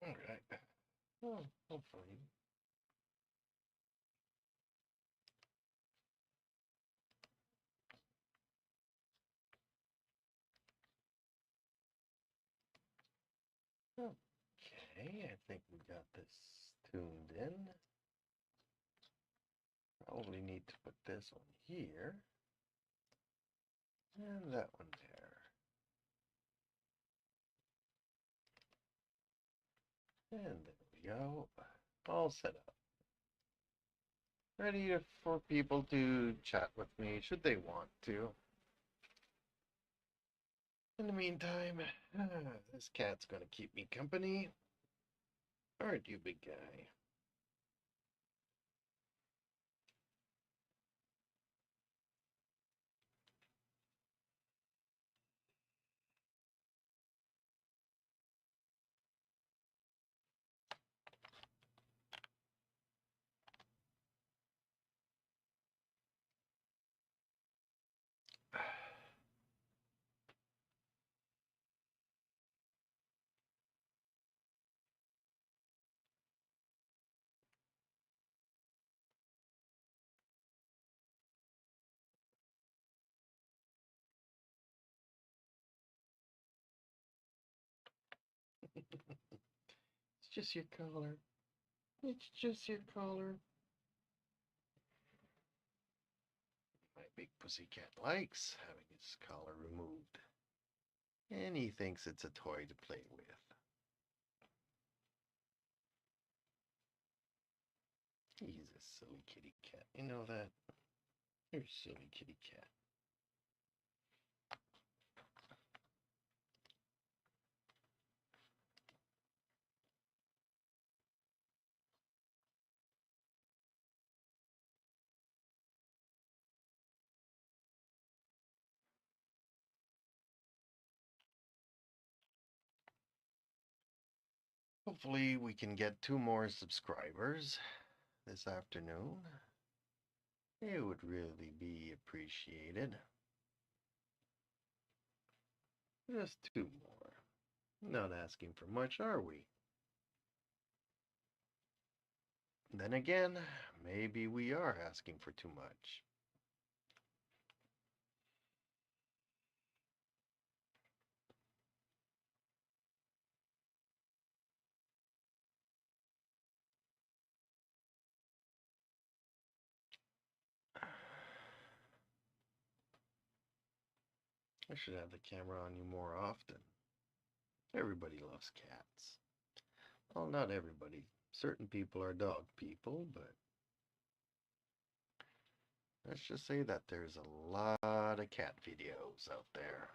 Okay. Well, hopefully. Okay, I think we got this tuned in. Probably need to put this one here. And that one there. And there we go. All set up. Ready for people to chat with me should they want to. In the meantime, this cat's gonna keep me company. Aren't you, big guy? It's just your collar. It's just your collar. My big pussycat likes having his collar removed. And he thinks it's a toy to play with. He's a silly kitty cat. You know that? You're a silly kitty cat. Hopefully we can get 2 more subscribers this afternoon. It would really be appreciated. Just 2 more. Not asking for much, are we? Then again, maybe we are asking for too much. I should have the camera on you more often. Everybody loves cats. Well, not everybody. Certain people are dog people, but let's just say that there's a lot of cat videos out there.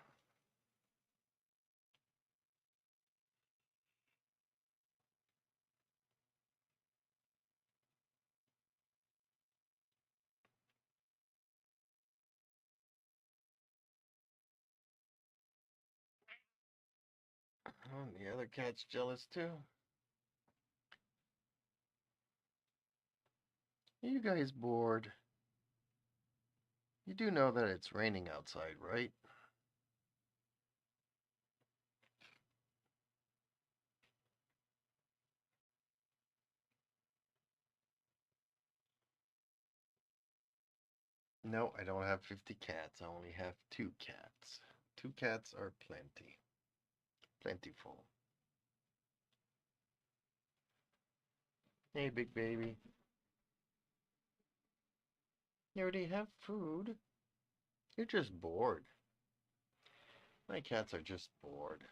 Oh, and the other cat's jealous too. Are you guys bored? You do know that it's raining outside, right? No, I don't have 50 cats. I only have 2 cats. 2 cats are plenty. Plentiful. Hey, big baby. You already have food. You're just bored. My cats are just bored.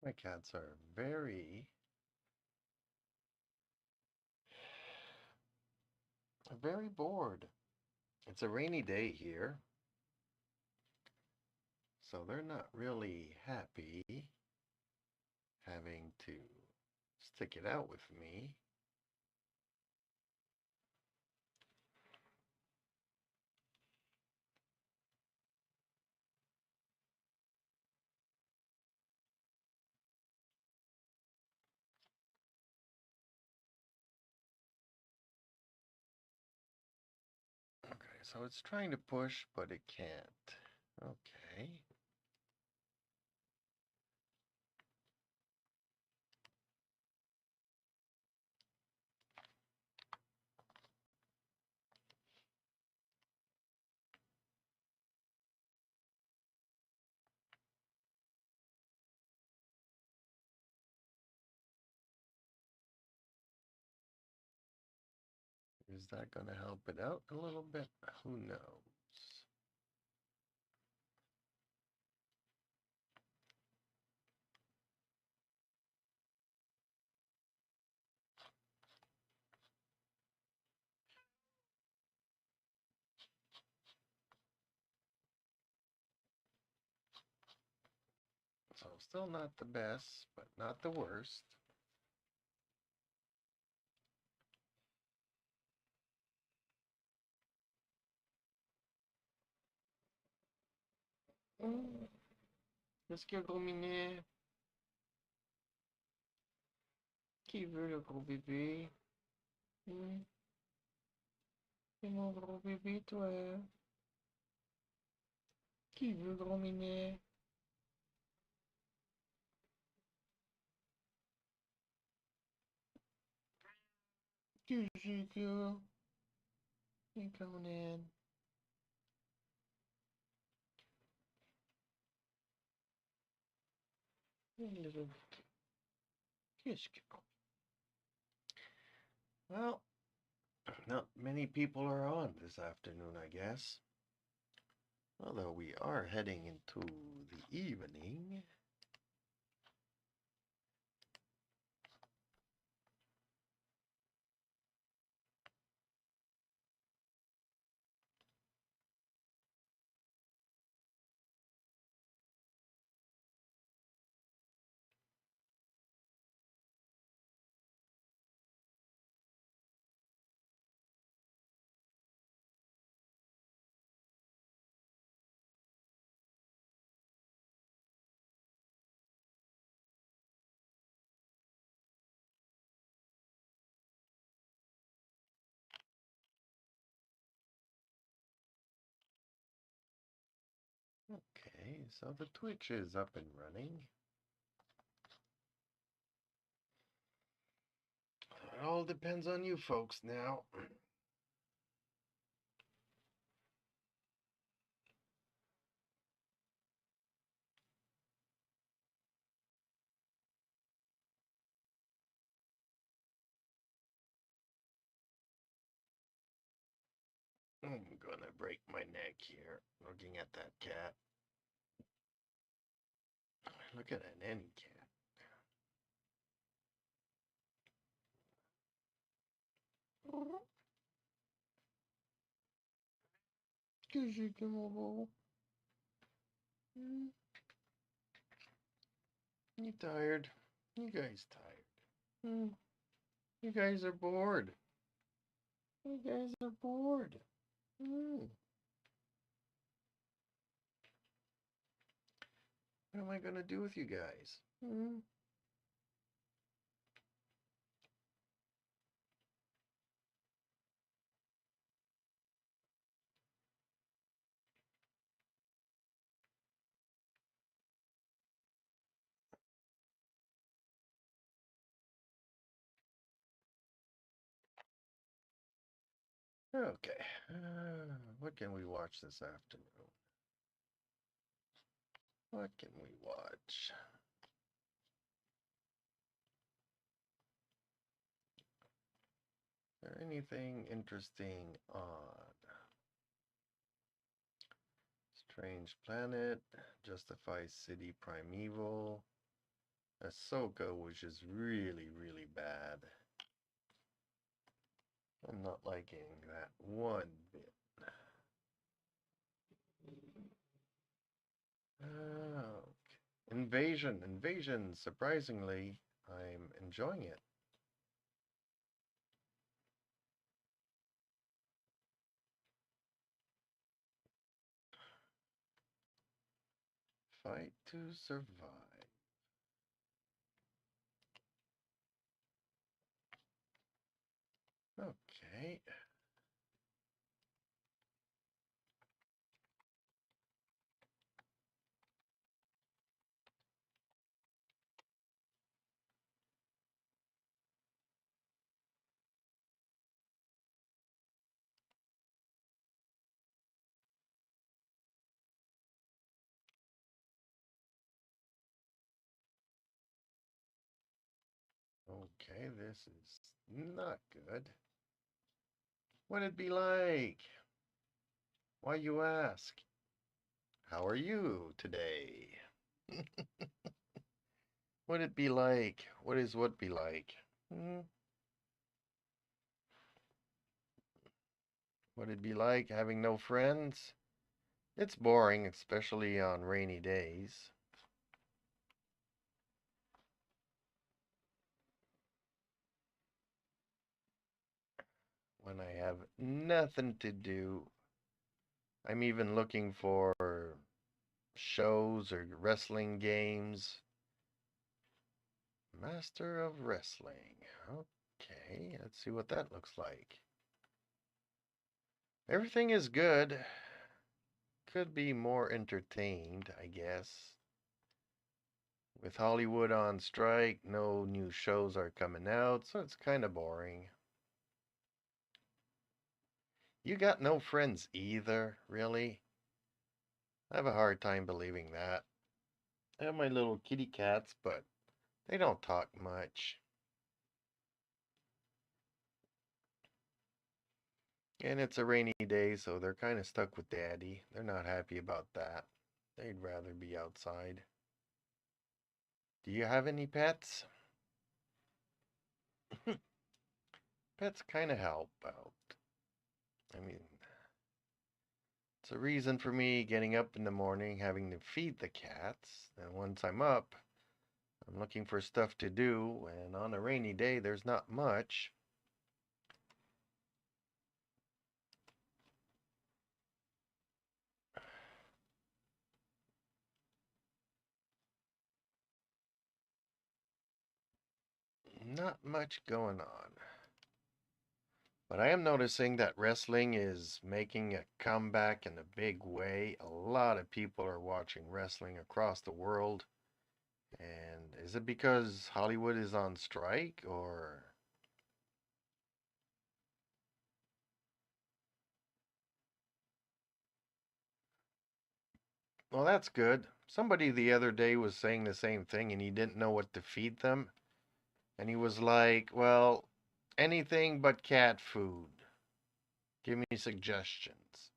My cats are very bored. It's a rainy day here, so they're not really happy having to stick it out with me. Okay, so it's trying to push, but it can't. Okay. Is that going to help it out a little bit? Who knows? So still not the best, but not the worst. Qu'est-ce que gros minet? Qui veut le gros bébé? C'est mon gros bébé, toi. Qui veut gros minet? Qu'est-ce que c'est coming in? Little. Qu'est-ce que... Well, not many people are on this afternoon, I guess. Although we are heading into the evening. Okay, so the Twitch is up and running. It all depends on you folks now. I'm gonna break my neck here looking at that cat. Look at an end cat. Qu'est-ce que mon beau? You tired? You guys tired? You guys are bored. You guys are bored. What am I gonna do with you guys? Okay. What can we watch this afternoon? What can we watch? Is there anything interesting on Strange Planet, Justify City Primeval, Ahsoka was just really, really bad. I'm not liking that one bit. Okay. Invasion. Surprisingly, I'm enjoying it. Fight to survive. Okay. Okay, this is not good. What'd it be like? Why you ask? How are you today? What'd it be like? What is what be like? Hmm? What'd it be like having no friends? It's boring, especially on rainy days. When I have nothing to do. I'm even looking for shows or wrestling games. Master of Wrestling. Okay, let's see what that looks like. Everything is good. Could be more entertained, I guess. With Hollywood on strike, no new shows are coming out, so it's kind of boring. You got no friends either, really? I have a hard time believing that. I have my little kitty cats, but they don't talk much. And it's a rainy day, so they're kind of stuck with Daddy. They're not happy about that. They'd rather be outside. Do you have any pets? Pets kind of help out. I mean, it's a reason for me getting up in the morning, having to feed the cats. And once I'm up, I'm looking for stuff to do. And on a rainy day, there's not much. Not much going on. But I am noticing that wrestling is making a comeback in a big way. A lot of people are watching wrestling across the world. And is it because Hollywood is on strike or? Well, that's good. Somebody the other day was saying the same thing and he didn't know what to feed them. And he was like, well, anything but cat food. Give me suggestions.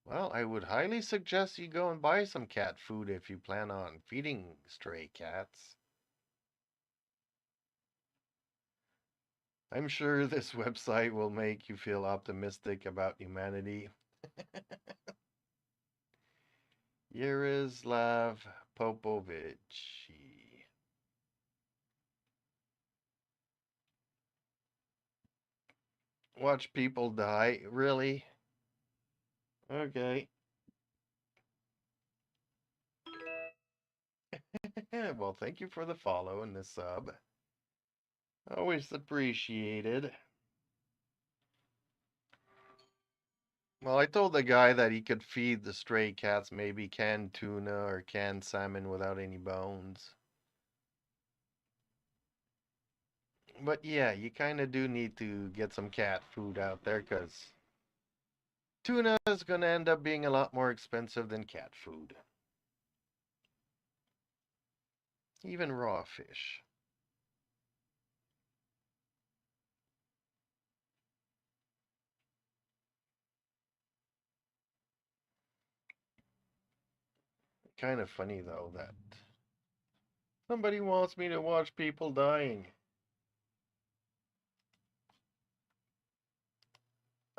Well, I would highly suggest you go and buy some cat food if you plan on feeding stray cats. I'm sure this website will make you feel optimistic about humanity. Yaroslav Popovich. Watch people die? Really? Okay. Well, thank you for the follow and the sub. Always appreciated. Well, I told the guy that he could feed the stray cats maybe canned tuna or canned salmon without any bones. But yeah, you kind of do need to get some cat food out there because tuna is going to end up being a lot more expensive than cat food. Even raw fish. Kind of funny though that Somebody wants me to watch people dying.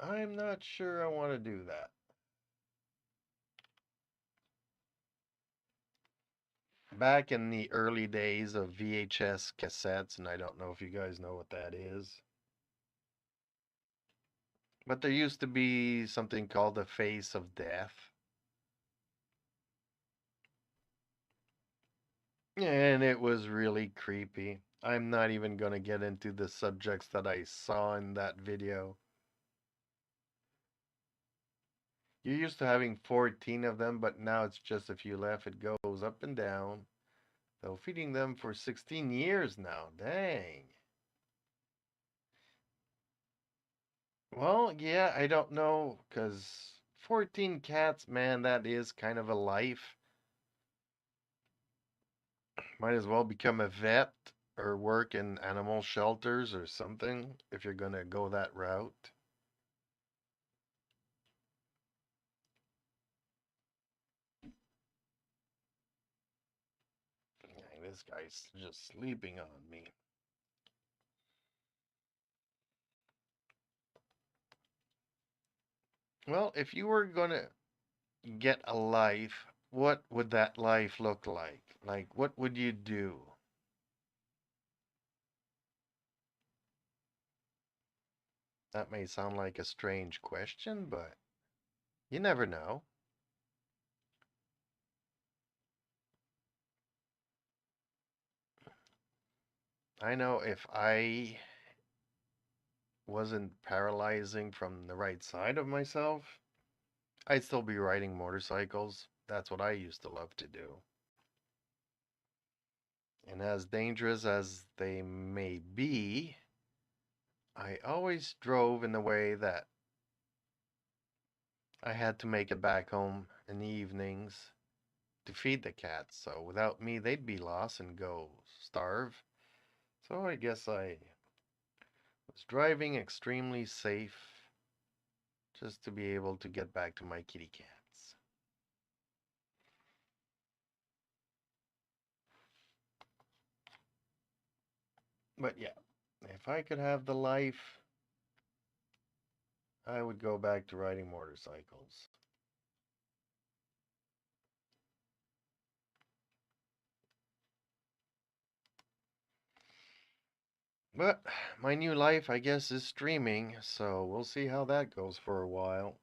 I'm not sure I want to do that. Back in the early days of VHS cassettes, and I don't know if you guys know what that is, but there used to be something called the Face of Death. And it was really creepy. I'm not even going to get into the subjects that I saw in that video. You're used to having 14 of them, but now it's just a few left. It goes up and down. Though feeding them for 16 years now. Dang. Well, yeah, I don't know, because 14 cats, man, that is kind of a life. Might as well become a vet or work in animal shelters or something if you're going to go that route. Dang, this guy's just sleeping on me. Well, if you were going to get a life, what would that life look like? Like, what would you do? That may sound like a strange question, but you never know. I know if I wasn't paralyzing from the right side of myself, I'd still be riding motorcycles. That's what I used to love to do. And as dangerous as they may be, I always drove in the way that I had to make it back home in the evenings to feed the cats. So without me, they'd be lost and go starve. So I guess I was driving extremely safe just to be able to get back to my kitty cats. But yeah, if I could have the life, I would go back to riding motorcycles. But my new life, I guess, is streaming, so we'll see how that goes for a while.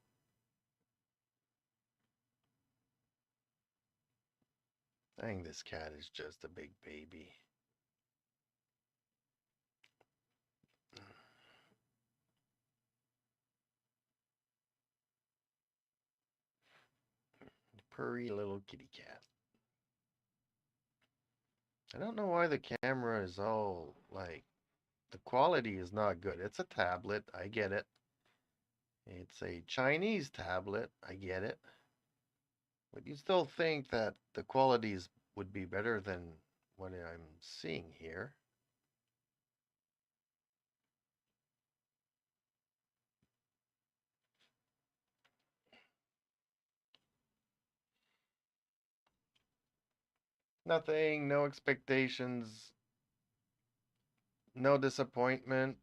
Dang, this cat is just a big baby. Purry little kitty cat. I don't know why the camera is all like the quality is not good. It's a tablet, I get it. It's a Chinese tablet, I get it. But you still think that the qualities would be better than what I'm seeing here. Nothing, no expectations, no disappointment.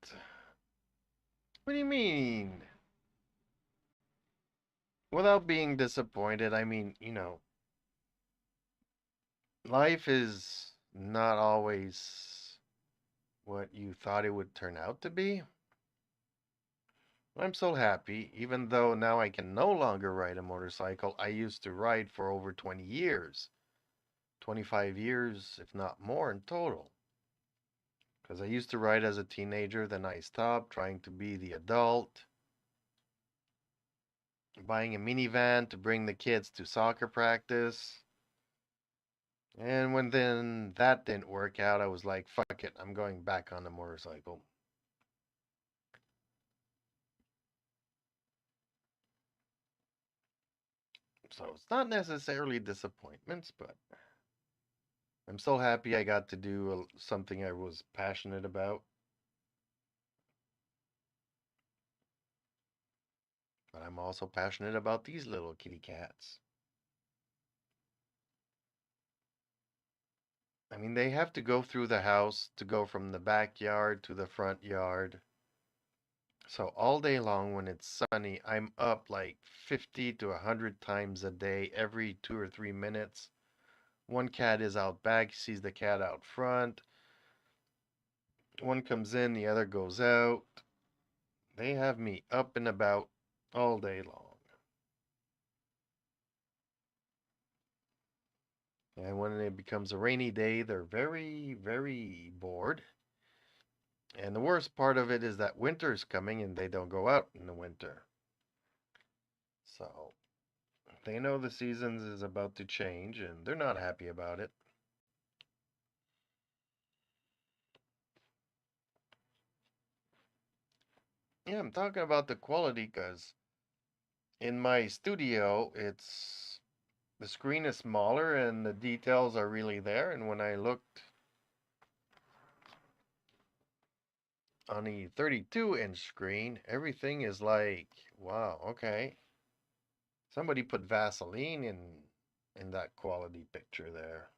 What do you mean? Without being disappointed, I mean, life is not always what you thought it would turn out to be. I'm so happy, even though now I can no longer ride a motorcycle. I used to ride for over 20 years, 25 years, if not more in total. Because I used to ride as a teenager, then I stopped trying to be the adult, buying a minivan to bring the kids to soccer practice. And when then that didn't work out, I was like, fuck it, I'm going back on the motorcycle. So it's not necessarily disappointments, but I'm so happy I got to do something I was passionate about. But I'm also passionate about these little kitty cats. I mean, they have to go through the house to go from the backyard to the front yard. So all day long when it's sunny, I'm up like 50 to 100 times a day, every 2 or 3 minutes. One cat is out back, sees the cat out front. One comes in, the other goes out. They have me up and about all day long. And when it becomes a rainy day, they're very, very bored. And the worst part of it is that winter's coming and they don't go out in the winter. So they know the seasons is about to change and they're not happy about it. Yeah, I'm talking about the quality because in my studio, the screen is smaller and the details are really there. And when I looked on the 32-inch screen, everything is like, wow, okay. Somebody put Vaseline in that quality picture there.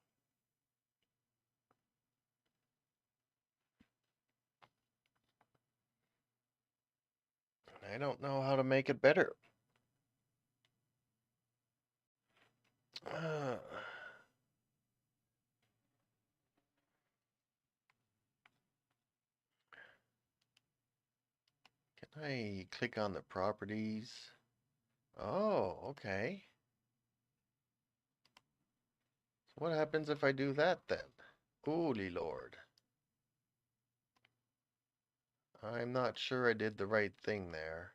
I don't know how to make it better. Uh, can I click on the properties? Oh, okay. So what happens if I do that then? Holy Lord. I'm not sure I did the right thing there.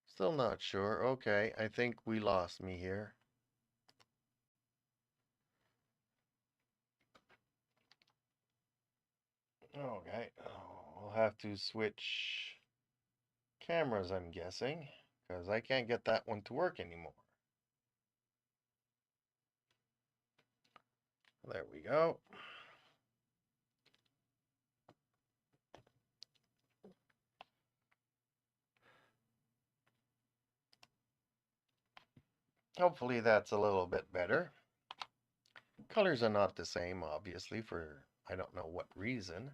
Still not sure. Okay, I think we lost me here. Okay, I'll have to switch cameras, I'm guessing, because I can't get that one to work anymore. There we go. Hopefully that's a little bit better. Colors are not the same, obviously, for I don't know what reason.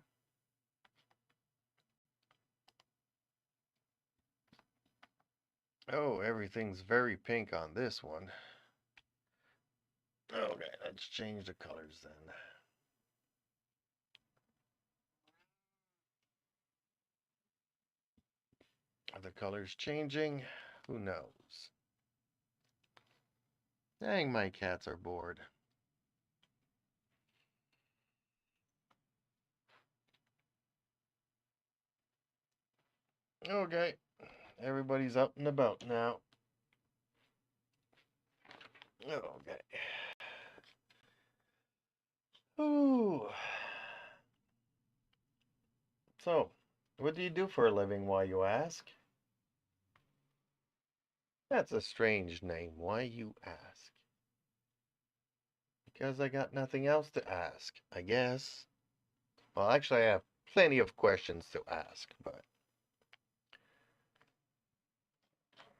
Oh, everything's very pink on this one. Okay, let's change the colors then. Are the colors changing? Who knows? Dang, my cats are bored. Okay, everybody's up and about now. Okay. Ooh. So, what do you do for a living, why you ask? That's a strange name. Why you ask? Because I got nothing else to ask, I guess. Well, actually, I have plenty of questions to ask, but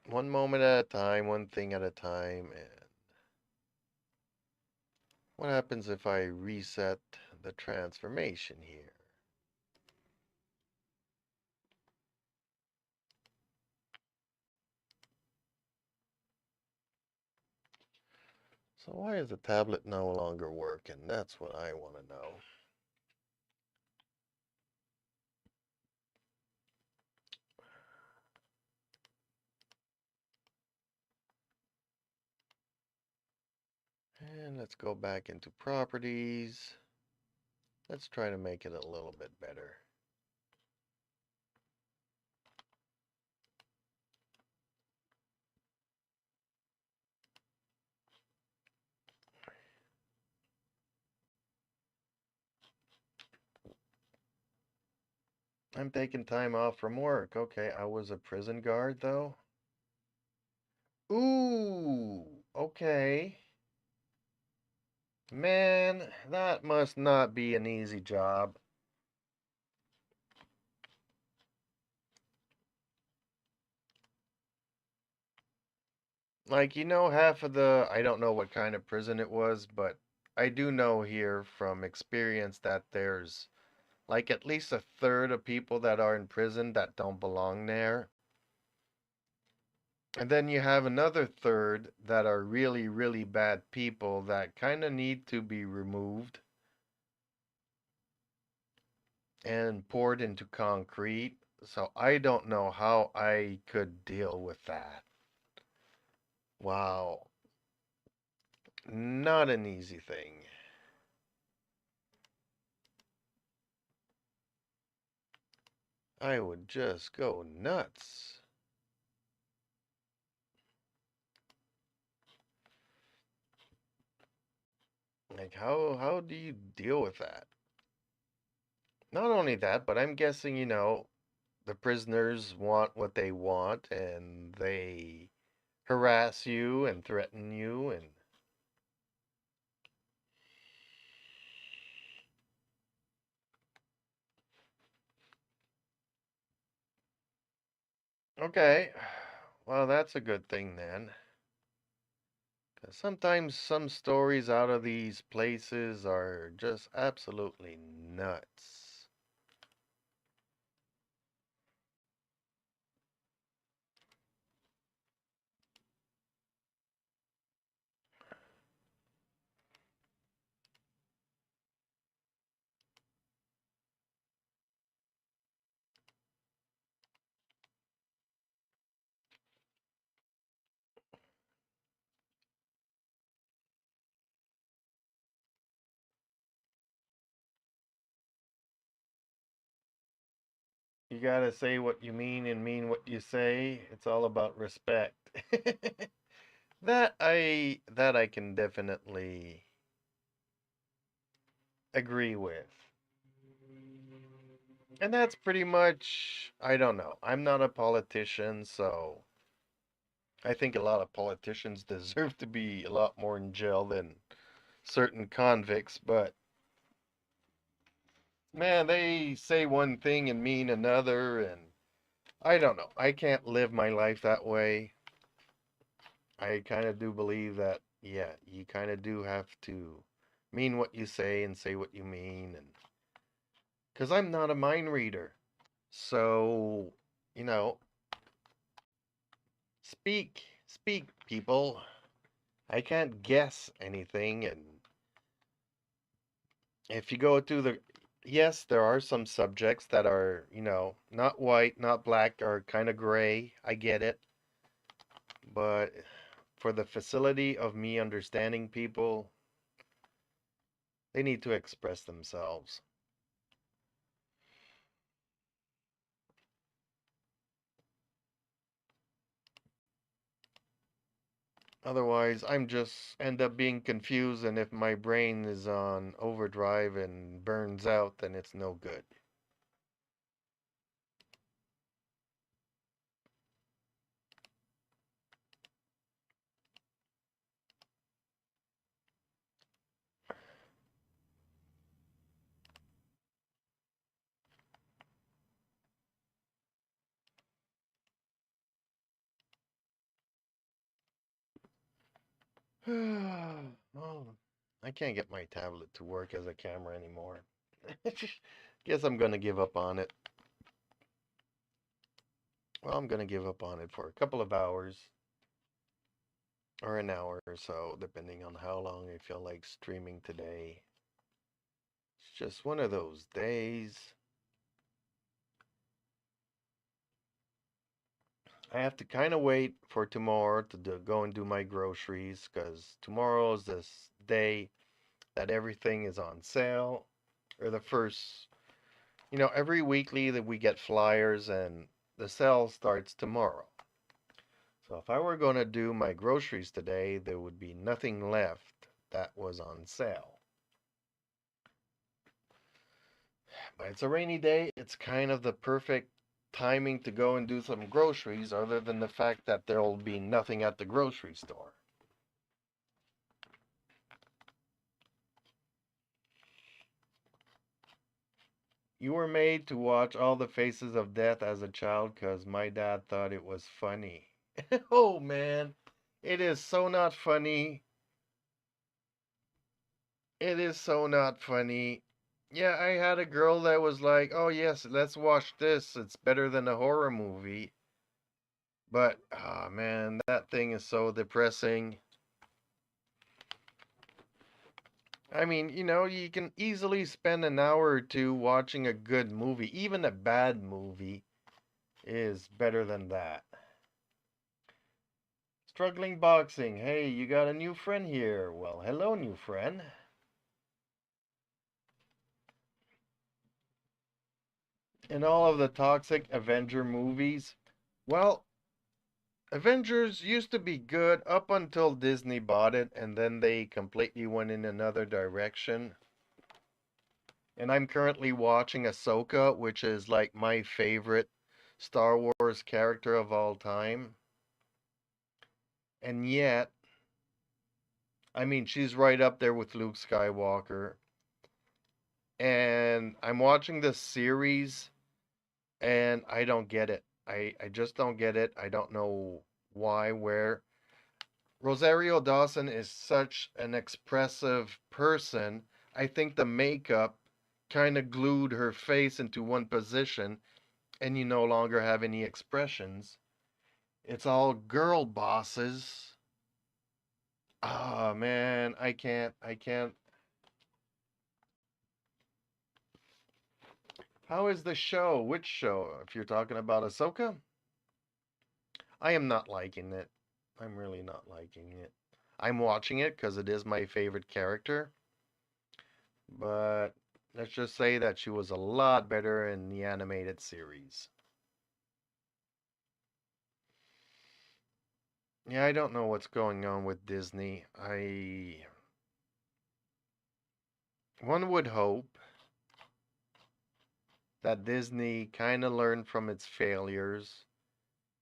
one moment at a time, one thing at a time. And what happens if I reset the transformation here? So why is the tablet no longer working? That's what I want to know. And let's go back into properties. Let's try to make it a little bit better. I'm taking time off from work. Okay, I was a prison guard though. Ooh, okay. Man, that must not be an easy job. Like, half of I don't know what kind of prison it was, but I do know here from experience that there's like at least a third of people that are in prison that don't belong there. And then you have another third that are really, really bad people that kind of need to be removed and poured into concrete. So I don't know how I could deal with that. Wow. Not an easy thing. I would just go nuts. Like how do you deal with that? Not only that, but I'm guessing, the prisoners want what they want and they harass you and threaten you and okay. Well, that's a good thing then. 'Cause sometimes some stories out of these places are just absolutely nuts. You gotta say what you mean and mean what you say. It's all about respect. That I can definitely agree with. And that's pretty much, I don't know. I'm not a politician, so I think a lot of politicians deserve to be a lot more in jail than certain convicts, but man, they say one thing and mean another, and I don't know. I can't live my life that way. I kind of do believe that, yeah, you kind of do have to mean what you say and say what you mean, and because I'm not a mind reader. So, you know, speak, people. I can't guess anything, and if you go to yes, there are some subjects that are, not white, not black, are kind of gray. I get it. But for the facility of me understanding people, they need to express themselves. Otherwise, I'm just end up being confused, and if my brain is on overdrive and burns out, then it's no good. Well, I can't get my tablet to work as a camera anymore. Guess I'm gonna give up on it. Well, I'm gonna give up on it for a couple of hours or an hour or so, depending on how long I feel like streaming today. It's just one of those days. I have to kind of wait for tomorrow to go and do my groceries because tomorrow is this day that everything is on sale. Or the first, every weekly that we get flyers and the sale starts tomorrow. So if I were going to do my groceries today, there would be nothing left that was on sale. But it's a rainy day. It's kind of the perfect timing to go and do some groceries, other than the fact that there will be nothing at the grocery store. You were made to watch all the faces of death as a child because my dad thought it was funny. Oh man, It is so not funny. It is so not funny. Yeah, I had a girl that was like, "Oh yes, let's watch this. It's better than a horror movie." But ah man, that thing is so depressing. I mean, you can easily spend an hour or two watching a good movie. Even a bad movie is better than that. Struggling boxing. Hey, you got a new friend here. Well, hello, new friend. In all of the toxic Avenger movies, well, Avengers used to be good up until Disney bought it, and then they completely went in another direction. And I'm currently watching Ahsoka, which is like my favorite Star Wars character of all time. And yet, I mean, she's right up there with Luke Skywalker. And I'm watching this series, and I don't get it. I just don't get it. I don't know why, where. Rosario Dawson is such an expressive person. I think the makeup kind of glued her face into one position, and you no longer have any expressions. It's all girl bosses. Ah, man, I can't. I can't. How is the show? Which show? If you're talking about Ahsoka, I am not liking it. I'm really not liking it. I'm watching it because it is my favorite character, but let's just say that she was a lot better in the animated series. Yeah, I don't know what's going on with Disney. One would hope that Disney kind of learned from its failures,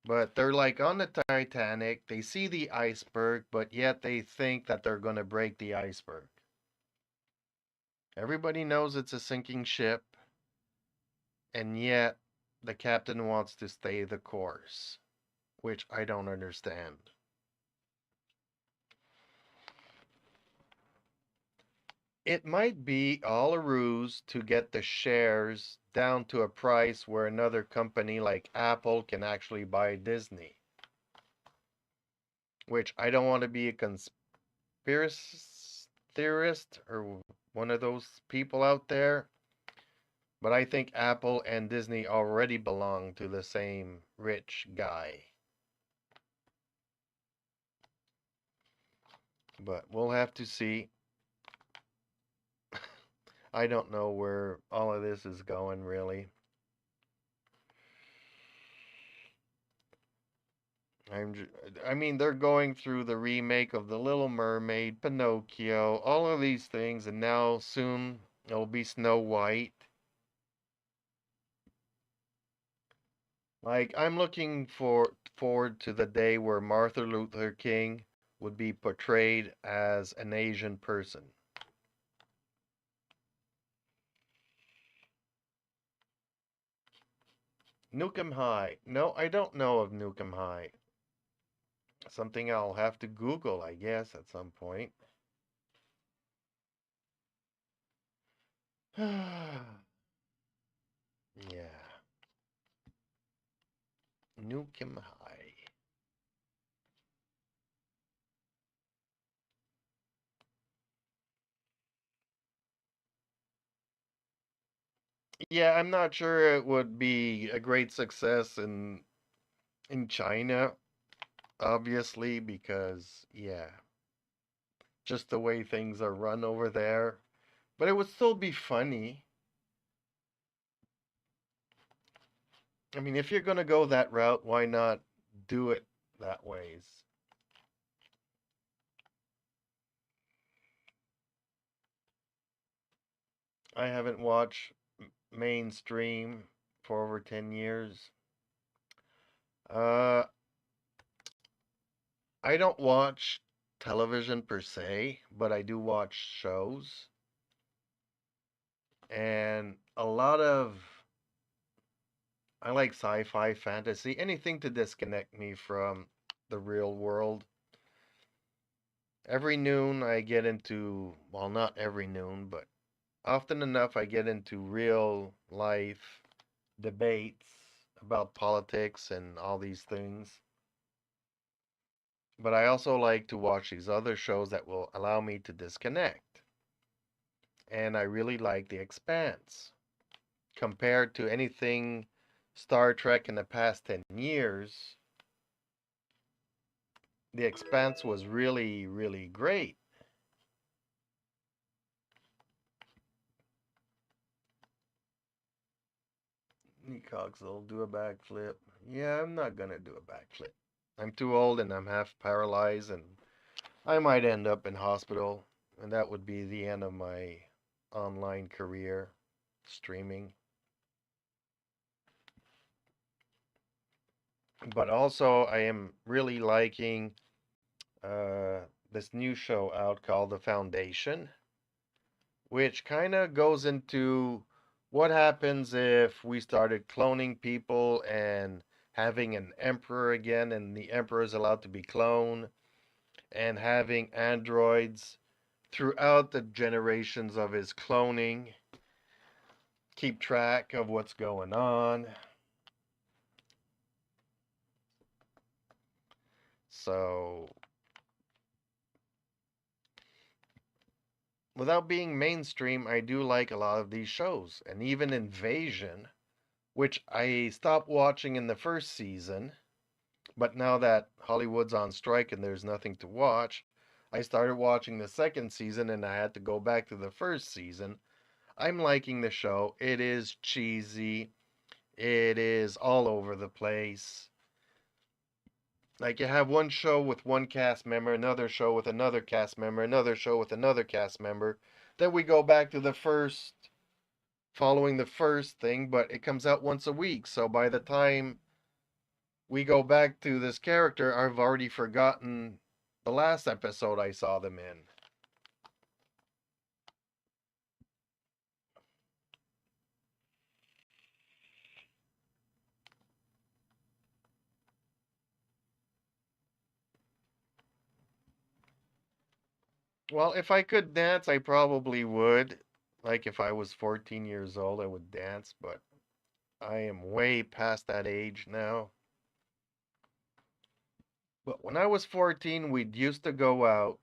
but they're like on the Titanic, they see the iceberg, but yet they think that they're going to break the iceberg. Everybody knows it's a sinking ship, and yet the captain wants to stay the course, which I don't understand. It might be all a ruse to get the shares down to a price where another company like Apple can actually buy Disney, which I don't want to be a conspiracy theorist or one of those people out there, but I think Apple and Disney already belong to the same rich guy. But we'll have to see. I don't know where all of this is going, really. I mean, they're going through the remake of The Little Mermaid, Pinocchio, all of these things, and now soon it'll be Snow White. Like, I'm looking forward to the day where Martin Luther King would be portrayed as an Asian person. Nukem High. No, I don't know of Nukem High. Something I'll have to Google, I guess, at some point. Yeah. Nukem High. Yeah, I'm not sure it would be a great success in China, obviously, because yeah, just the way things are run over there. But it would still be funny. I mean, if you're gonna go that route, why not do it that ways? I haven't watched mainstream for over 10 years. Uh, I don't watch television per se, but I do watch shows. And a lot of I like sci-fi, fantasy, anything to disconnect me from the real world. Every noon I get into, well, not every noon, but often enough I get into real life debates about politics and all these things. But I also like to watch these other shows that will allow me to disconnect. And I really like The Expanse. Compared to anything Star Trek in the past 10 years, The Expanse was really, really great. Cogs'll do a backflip. Yeah, I'm not gonna do a backflip. I'm too old and I'm half paralyzed, and I might end up in hospital, and that would be the end of my online career streaming. But also, I am really liking uh, this new show out called The Foundation, which kind of goes into what happens if we started cloning people and having an emperor again, and the emperor is allowed to be cloned, and having androids throughout the generations of his cloning keep track of what's going on. So, without being mainstream, I do like a lot of these shows, and even Invasion, which I stopped watching in the first season, but now that Hollywood's on strike and there's nothing to watch, I started watching the second season and I had to go back to the first season. I'm liking the show. It is cheesy. It is all over the place. Like you have one show with one cast member, another show with another cast member, another show with another cast member. Then we go back to the first, following the first thing, but it comes out once a week. So by the time we go back to this character, I've already forgotten the last episode I saw them in. Well, if I could dance, I probably would. Like if I was 14 years old, I would dance, but I am way past that age now. But when I was 14, we'd used to go out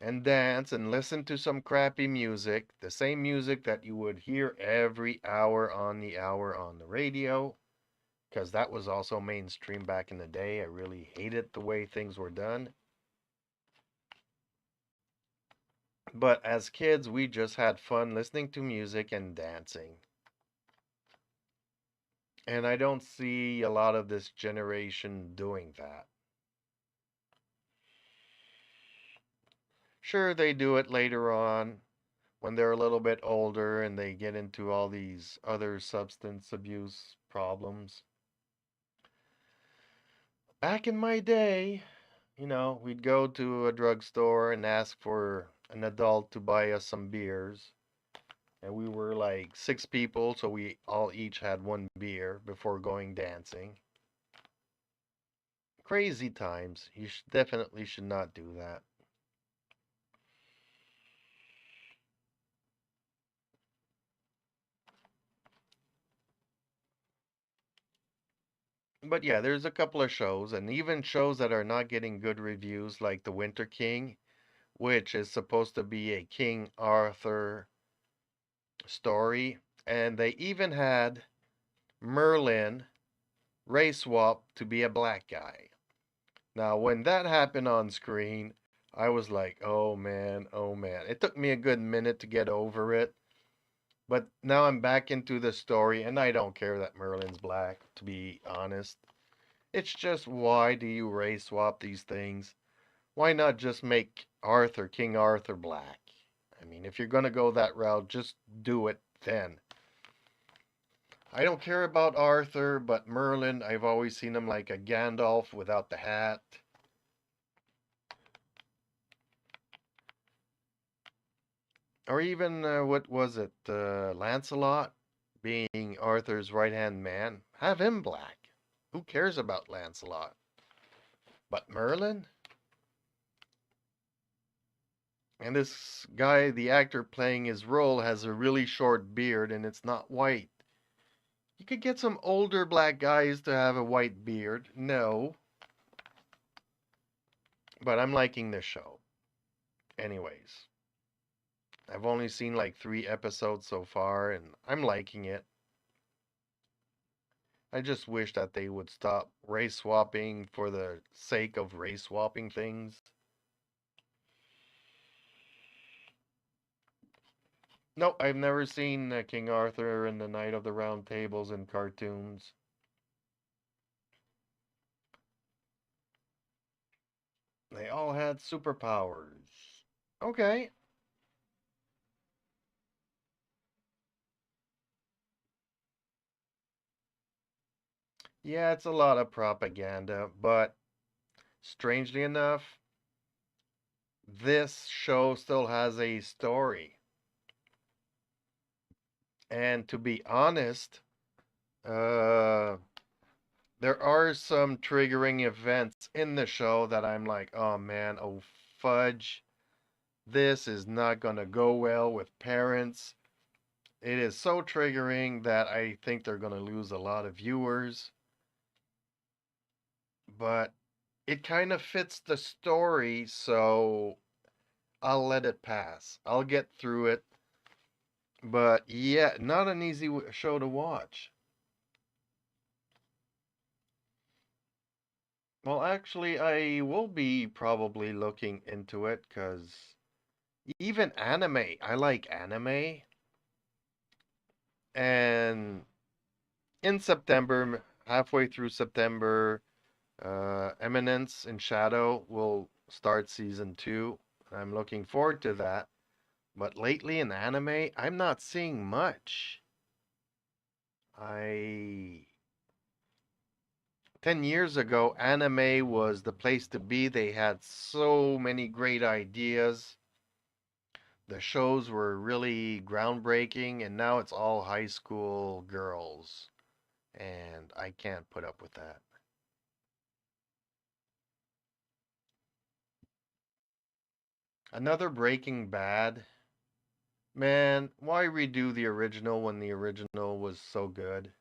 and dance and listen to some crappy music, the same music that you would hear every hour on the radio, because that was also mainstream back in the day. I really hated the way things were done. But as kids, we just had fun listening to music and dancing. And I don't see a lot of this generation doing that. Sure, they do it later on when they're a little bit older and they get into all these other substance abuse problems. Back in my day, we'd go to a drugstore and ask for an adult to buy us some beers. And we were like 6 people, so we all each had one beer before going dancing. Crazy times. You definitely should not do that. But yeah, there's a couple of shows, and even shows that are not getting good reviews, like The Winter King, which is supposed to be a King Arthur story. And they even had Merlin race swap to be a black guy. Now, when that happened on screen, I was like, oh man, oh man. It took me a good minute to get over it. But now I'm back into the story, and I don't care that Merlin's black, to be honest. It's just, why do you race swap these things? Why not just make Arthur, King Arthur, black? I mean, if you're going to go that route, just do it then. I don't care about Arthur, but Merlin, I've always seen him like a Gandalf without the hat. Or even, what was it, Lancelot being Arthur's right hand man? Have him black. Who cares about Lancelot? But Merlin? And this guy, the actor playing his role, has a really short beard and it's not white. You could get some older black guys to have a white beard. No. But I'm liking this show. Anyways, I've only seen like 3 episodes so far and I'm liking it. I just wish that they would stop race swapping for the sake of race swapping things. Nope, I've never seen King Arthur and the Knight of the Round Tables in cartoons. They all had superpowers. Okay. Yeah, it's a lot of propaganda, but strangely enough, this show still has a story. And to be honest, uh, there are some triggering events in the show that I'm like, oh man, oh fudge, this is not gonna go well with parents. It is so triggering that I think they're gonna lose a lot of viewers. But it kind of fits the story, so I'll let it pass. I'll get through it. But yeah, not an easy show to watch. Well, actually, I will be probably looking into it because even anime, I like anime. And in September, halfway through September, Eminence in Shadow will start season 2. I'm looking forward to that. But lately in anime, I'm not seeing much. I 10 years ago, anime was the place to be. They had so many great ideas. The shows were really groundbreaking, and now it's all high school girls. And I can't put up with that. Another Breaking Bad. Man, why redo the original when the original was so good?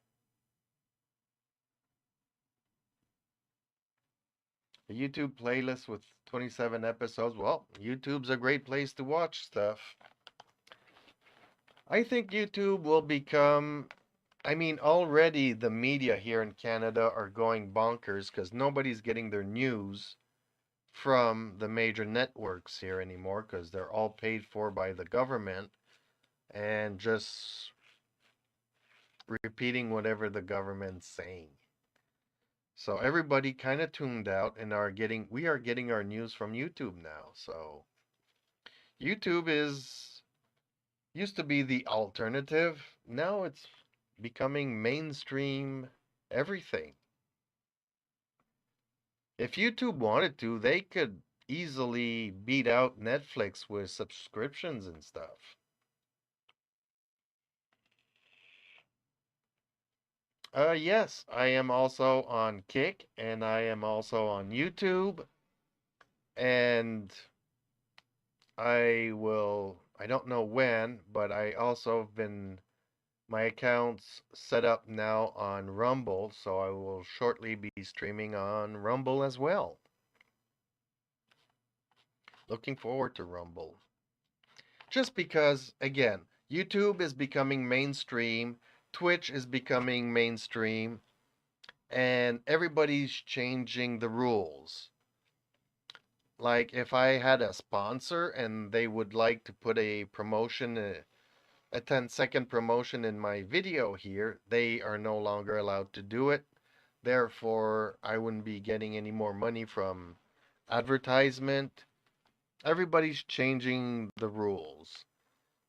A YouTube playlist with 27 episodes. Well, YouTube's a great place to watch stuff. I think YouTube will become. I mean, already the media here in Canada are going bonkers because nobody's getting their news from the major networks here anymore because they're all paid for by the government and just repeating whatever the government's saying. So everybody kind of tuned out and we are getting our news from YouTube now. So YouTube is used to be the alternative. Now it's becoming mainstream everything. If YouTube wanted to, they could easily beat out Netflix with subscriptions and stuff. Yes, I am also on Kick and I am also on YouTube. And I don't know when, but I also have been, my account's set up now on Rumble, so I will shortly be streaming on Rumble as well. Looking forward to Rumble. Just because, again, YouTube is becoming mainstream, Twitch is becoming mainstream, and everybody's changing the rules. Like if I had a sponsor and they would like to put a promotion, a 10-second promotion in my video here, they are no longer allowed to do it. Therefore, I wouldn't be getting any more money from advertisement. Everybody's changing the rules.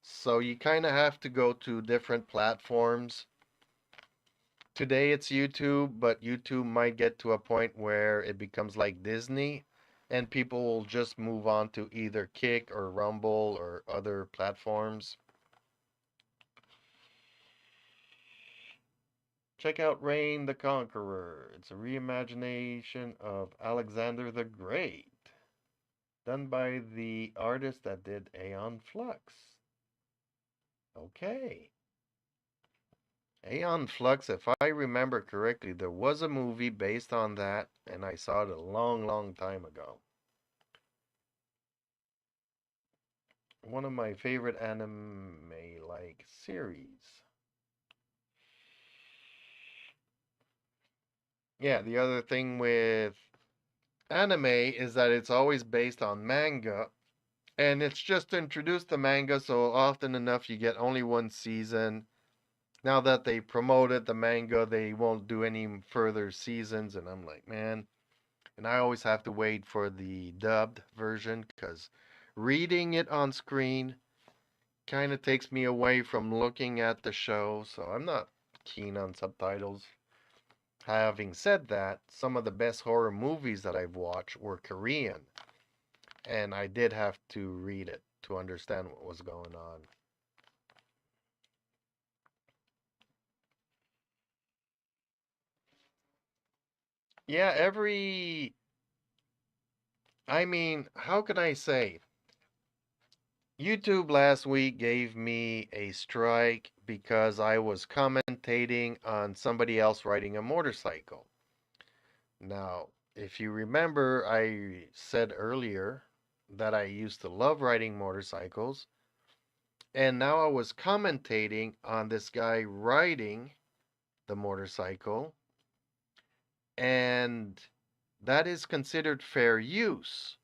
So you kind of have to go to different platforms. Today it's YouTube, but YouTube might get to a point where it becomes like Disney and people will just move on to either Kick or Rumble or other platforms. Check out Reign the Conqueror. It's a reimagination of Alexander the Great. Done by the artist that did Aeon Flux. Okay. Aeon Flux, if I remember correctly, there was a movie based on that, and I saw it a long, long time ago. One of my favorite anime-like series. Yeah, the other thing with anime is that it's always based on manga, and it's just to introduce the manga, so often enough you get only one season. Now that they promoted the manga, they won't do any further seasons, and I'm like, man. And I always have to wait for the dubbed version because reading it on screen kind of takes me away from looking at the show, so I'm not keen on subtitles. Having said that, some of the best horror movies that I've watched were Korean, and I did have to read it to understand what was going on. Yeah, I mean, how can I say? YouTube last week gave me a strike because I was commentating on somebody else riding a motorcycle. Now, if you remember, I said earlier that I used to love riding motorcycles, and now I was commentating on this guy riding the motorcycle, and that is considered fair use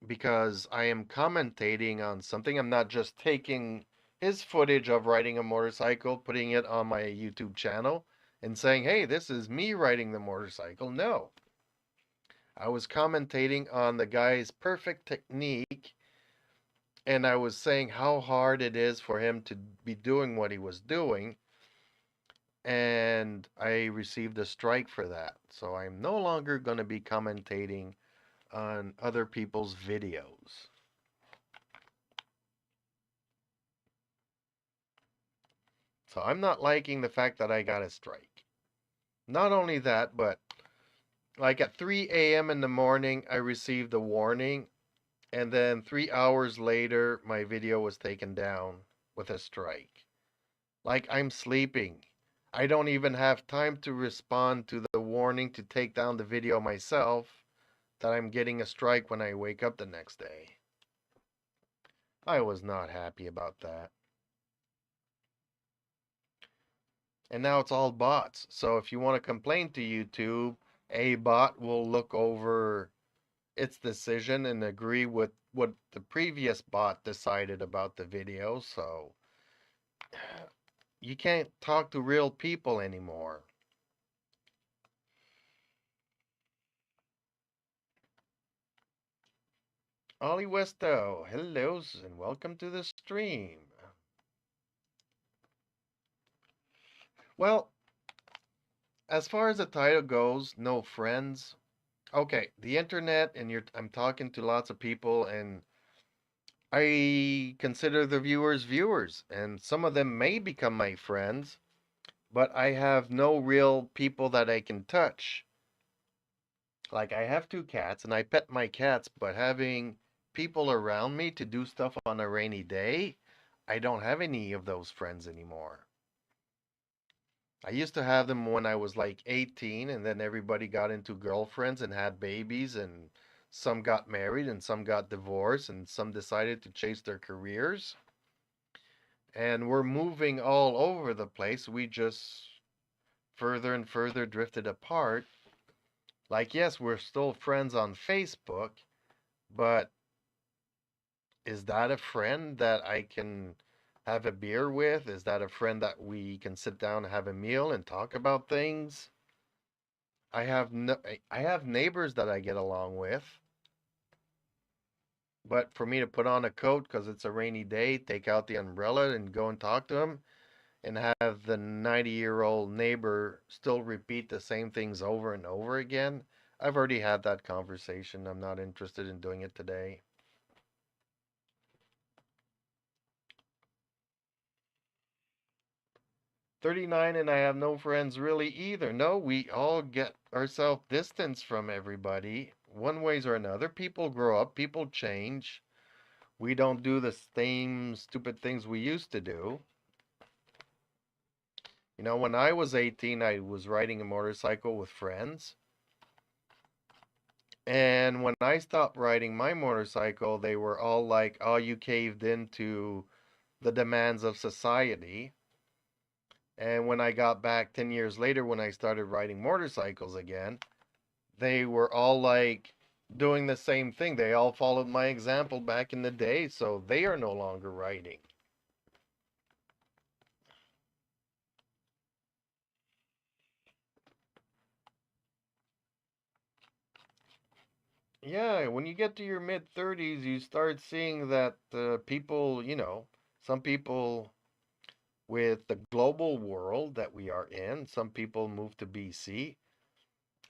because I am commentating on something. I'm not just taking his footage of riding a motorcycle, putting it on my YouTube channel, and saying, hey, this is me riding the motorcycle. No. I was commentating on the guy's perfect technique, and I was saying how hard it is for him to be doing what he was doing, and I received a strike for that. So I'm no longer going to be commentating on other people's videos. So I'm not liking the fact that I got a strike. Not only that, but like at 3 a.m. in the morning, I received a warning, and then 3 hours later, my video was taken down with a strike. Like I'm sleeping. I don't even have time to respond to the warning to take down the video myself that I'm getting a strike when I wake up the next day. I was not happy about that. And now it's all bots. So if you want to complain to YouTube, a bot will look over its decision and agree with what the previous bot decided about the video. So you can't talk to real people anymore. Ollie Westo, hello and welcome to the stream. Well, as far as the title goes, no friends. Okay, the internet, and I'm talking to lots of people, and I consider the viewers, and some of them may become my friends, but I have no real people that I can touch. Like I have two cats, and I pet my cats, but having people around me to do stuff on a rainy day, I don't have any of those friends anymore. I used to have them when I was like 18, and then everybody got into girlfriends and had babies, and some got married, and some got divorced, and some decided to chase their careers. And we're moving all over the place. We just further and further drifted apart. Like, yes, we're still friends on Facebook, but is that a friend that I can have a beer with? Is that a friend that we can sit down and have a meal and talk about things? I have neighbors that I get along with, but for me to put on a coat because it's a rainy day, take out the umbrella and go and talk to them and have the 90-year-old neighbor still repeat the same things over and over again, I've already had that conversation. I'm not interested in doing it today. 39 and I have no friends really either. No, we all get ourselves distance from everybody. one ways or another. People grow up, people change. We don't do the same stupid things we used to do. You know, when I was 18, I was riding a motorcycle with friends. And when I stopped riding my motorcycle, they were all like, oh, you caved into the demands of society. And when I got back 10 years later, when I started riding motorcycles again, they were all like doing the same thing. They all followed my example back in the day, so they are no longer riding. Yeah, when you get to your mid 30s, you start seeing that people, some people with the global world that we are in, some people move to BC.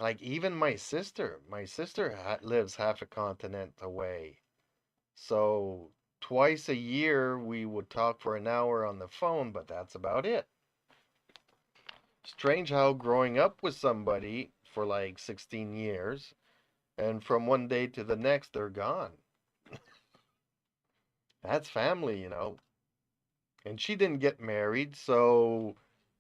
Like even my sister lives half a continent away. So twice a year we would talk for an hour on the phone, but that's about it. Strange how growing up with somebody for like 16 years and from one day to the next they're gone. That's family. And she didn't get married, so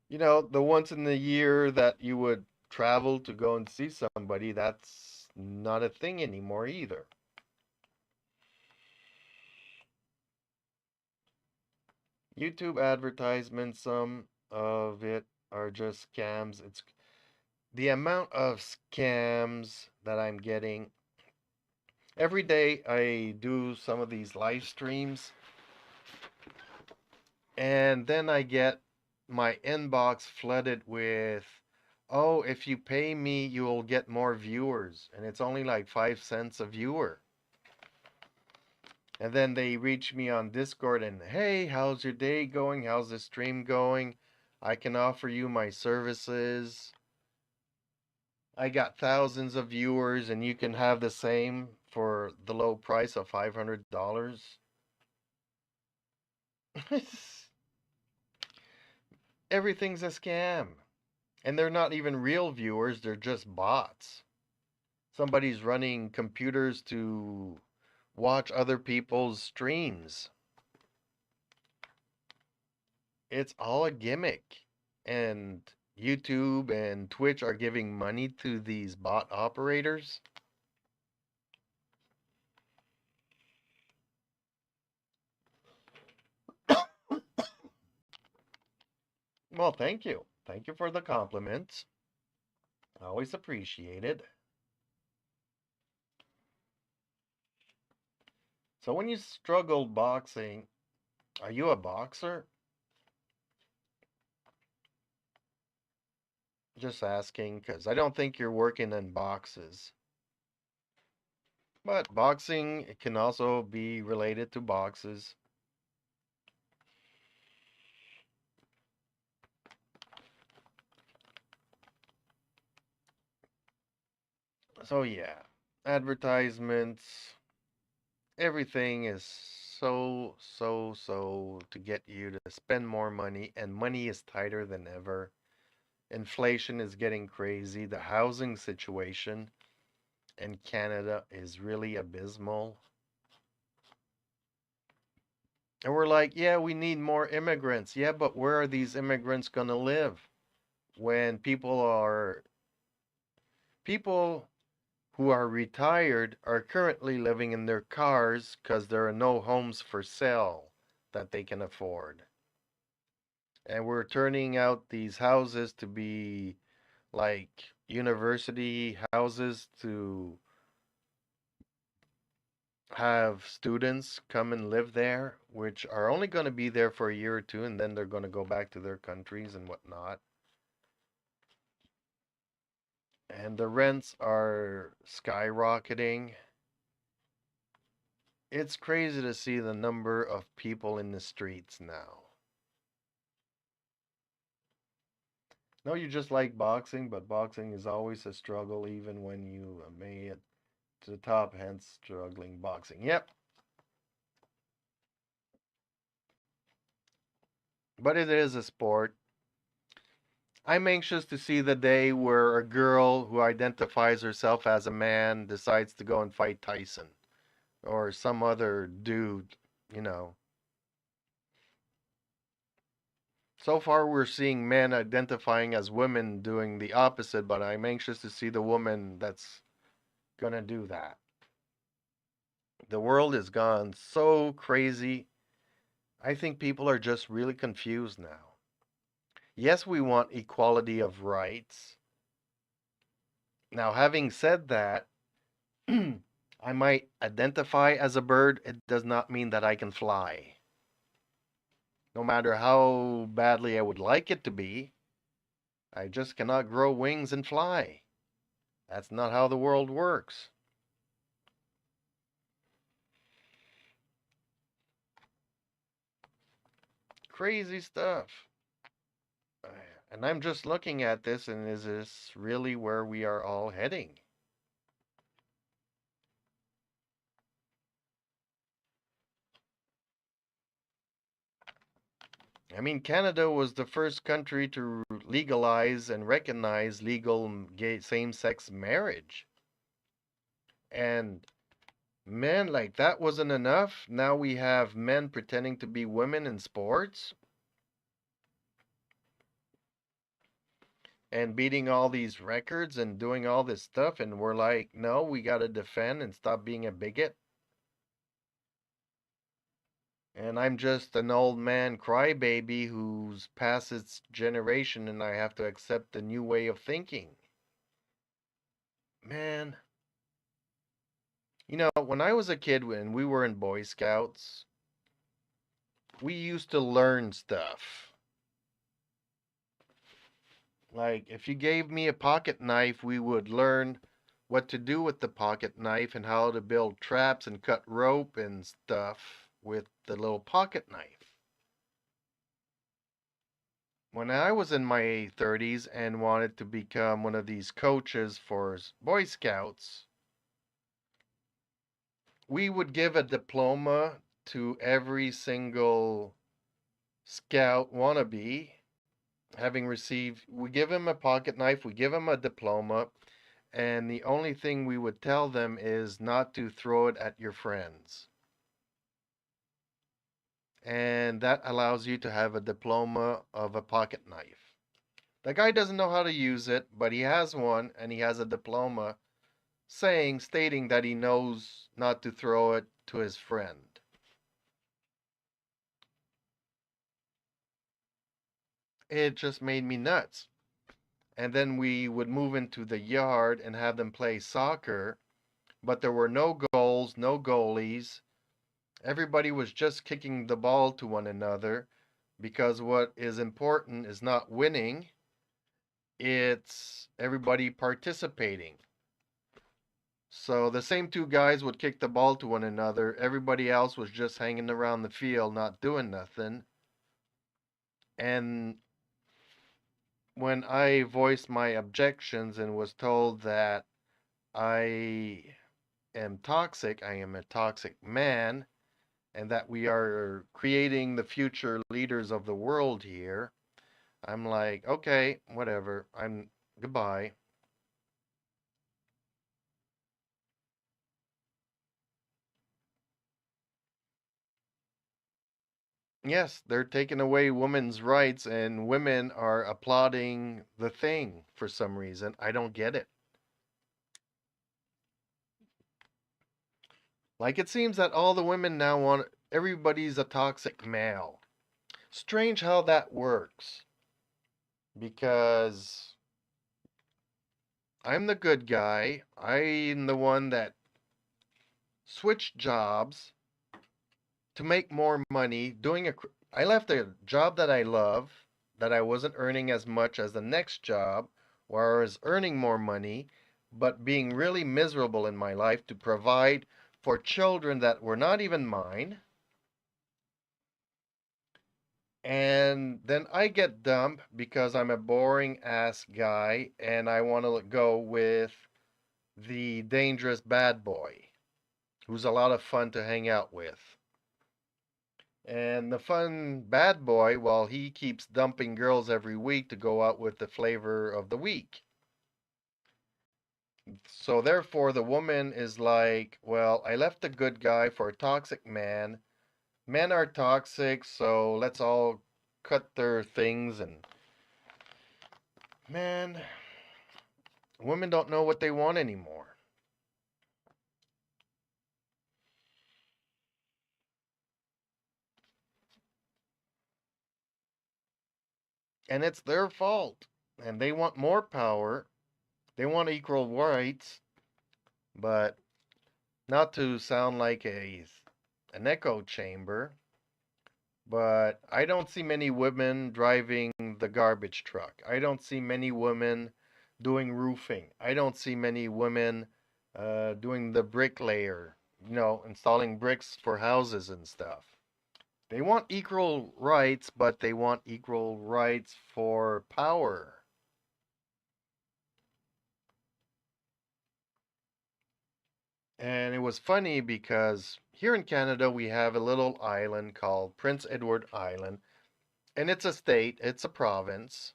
the once in the year that you would travel to go and see somebody, that's not a thing anymore either. YouTube advertisements, some of it are just scams. It's the amount of scams that I'm getting. Every day I do some of these live streams, and then I get my inbox flooded with, oh, if you pay me, you'll get more viewers. And it's only like 5 cents a viewer. And then they reach me on Discord and, hey, how's your day going? How's the stream going? I can offer you my services. I got thousands of viewers and you can have the same for the low price of $500. Everything's a scam. And they're not even real viewers, they're just bots. Somebody's running computers to watch other people's streams. It's all a gimmick. And YouTube and Twitch are giving money to these bot operators. Well, thank you. Thank you for the compliments. Always appreciated. So when you struggled boxing, are you a boxer? Just asking, because I don't think you're working in boxes. But boxing it can also be related to boxes. So yeah, advertisements, everything is so to get you to spend more money, and money is tighter than ever. Inflation is getting crazy. The housing situation in Canada is really abysmal. And we're like, yeah, we need more immigrants. Yeah, but where are these immigrants going to live when people who are retired are currently living in their cars because there are no homes for sale that they can afford. And we're turning out these houses to be like university houses to have students come and live there, which are only going to be there for a year or two, and then they're going to go back to their countries and whatnot. And the rents are skyrocketing. It's crazy to see the number of people in the streets now. No, you just like boxing, but boxing is always a struggle, even when you made it to the top, hence struggling boxing. Yep, but it is a sport. I'm anxious to see the day where a girl who identifies herself as a man decides to go and fight Tyson or some other dude, you know. So far, we're seeing men identifying as women doing the opposite, but I'm anxious to see the woman that's gonna do that. The world has gone so crazy. I think people are just really confused now. Yes, we want equality of rights. Now, having said that, I might identify as a bird. It does not mean that I can fly. No matter how badly I would like it to be, I just cannot grow wings and fly. That's not how the world works. Crazy stuff. And I'm just looking at this, and is this really where we are all heading? I mean, Canada was the first country to legalize and recognize legal gay same-sex marriage. And man, like that wasn't enough. Now we have men pretending to be women in sports and beating all these records and doing all this stuff. And we're like, no, we got to defend and stop being a bigot. And I'm just an old man crybaby who's past its generation and I have to accept a new way of thinking. Man, you know, when I was a kid, when we were in Boy Scouts, we used to learn stuff. Like, if you gave me a pocket knife, we would learn what to do with the pocket knife and how to build traps and cut rope and stuff with the little pocket knife. When I was in my 30s and wanted to become one of these coaches for Boy Scouts, we would give a diploma to every single scout wannabe, having received, we give him a pocket knife, we give him a diploma, and the only thing we would tell them is not to throw it at your friends. And that allows you to have a diploma of a pocket knife. The guy doesn't know how to use it, but he has one and he has a diploma stating that he knows not to throw it to his friend. It just made me nuts. And then we would move into the yard and have them play soccer, but there were no goals, no goalies. Everybody was just kicking the ball to one another because what is important is not winning, it's everybody participating. So the same two guys would kick the ball to one another. Everybody else was just hanging around the field, not doing nothing. And when I voiced my objections and was told that I am toxic, I am a toxic man, and that we are creating the future leaders of the world here, I'm like, okay, whatever. I'm goodbye. Yes, they're taking away women's rights and women are applauding the thing for some reason. I don't get it. Like it seems that all the women now want everybody's a toxic male. Strange how that works because I'm the good guy. I'm the one that switched jobs to make more money doing I left a job that I love that I wasn't earning as much as the next job where I was earning more money but being really miserable in my life to provide for children that were not even mine. And then I get dumped because I'm a boring ass guy and I want to go with the dangerous bad boy who's a lot of fun to hang out with. And the fun bad boy, well, he keeps dumping girls every week to go out with the flavor of the week. So therefore, the woman is like, well, I left the good guy for a toxic man. Men are toxic, so let's all cut their things. And man, women don't know what they want anymore. And it's their fault. And they want more power. They want equal rights. But not to sound like an echo chamber, but I don't see many women driving the garbage truck. I don't see many women doing roofing. I don't see many women doing the bricklayer, installing bricks for houses and stuff. They want equal rights, but they want equal rights for power. And it was funny because here in Canada, we have a little island called Prince Edward Island, and it's a state, it's a province,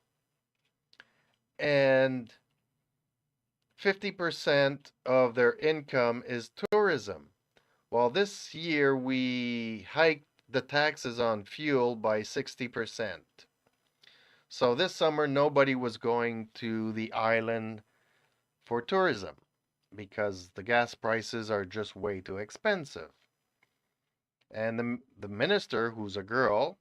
and 50% of their income is tourism. Well, this year we hiked the taxes on fuel by 60%. So this summer, nobody was going to the island for tourism because the gas prices are just way too expensive. And the minister, who's a girl,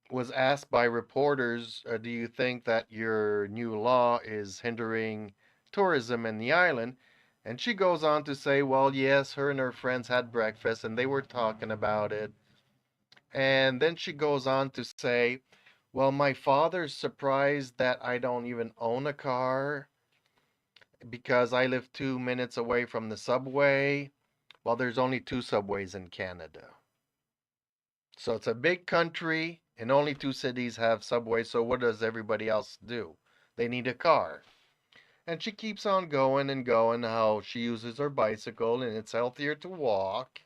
was asked by reporters, do you think that your new law is hindering tourism in the island? And she goes on to say, well, yes, her and her friends had breakfast and they were talking about it. And then she goes on to say, well, my father's surprised that I don't even own a car because I live 2 minutes away from the subway. Well, there's only two subways in Canada. So it's a big country, and only two cities have subways. So what does everybody else do? They need a car. And she keeps on going and going how she uses her bicycle and it's healthier to walk.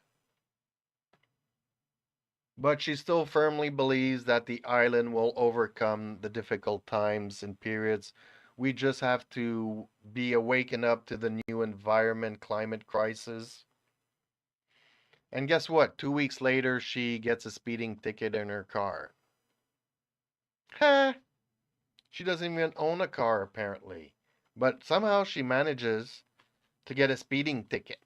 But she still firmly believes that the island will overcome the difficult times and periods. We just have to be awakened up to the new environment climate crisis. And guess what? 2 weeks later, she gets a speeding ticket in her car. Ha! She doesn't even own a car, apparently. But somehow she manages to get a speeding ticket.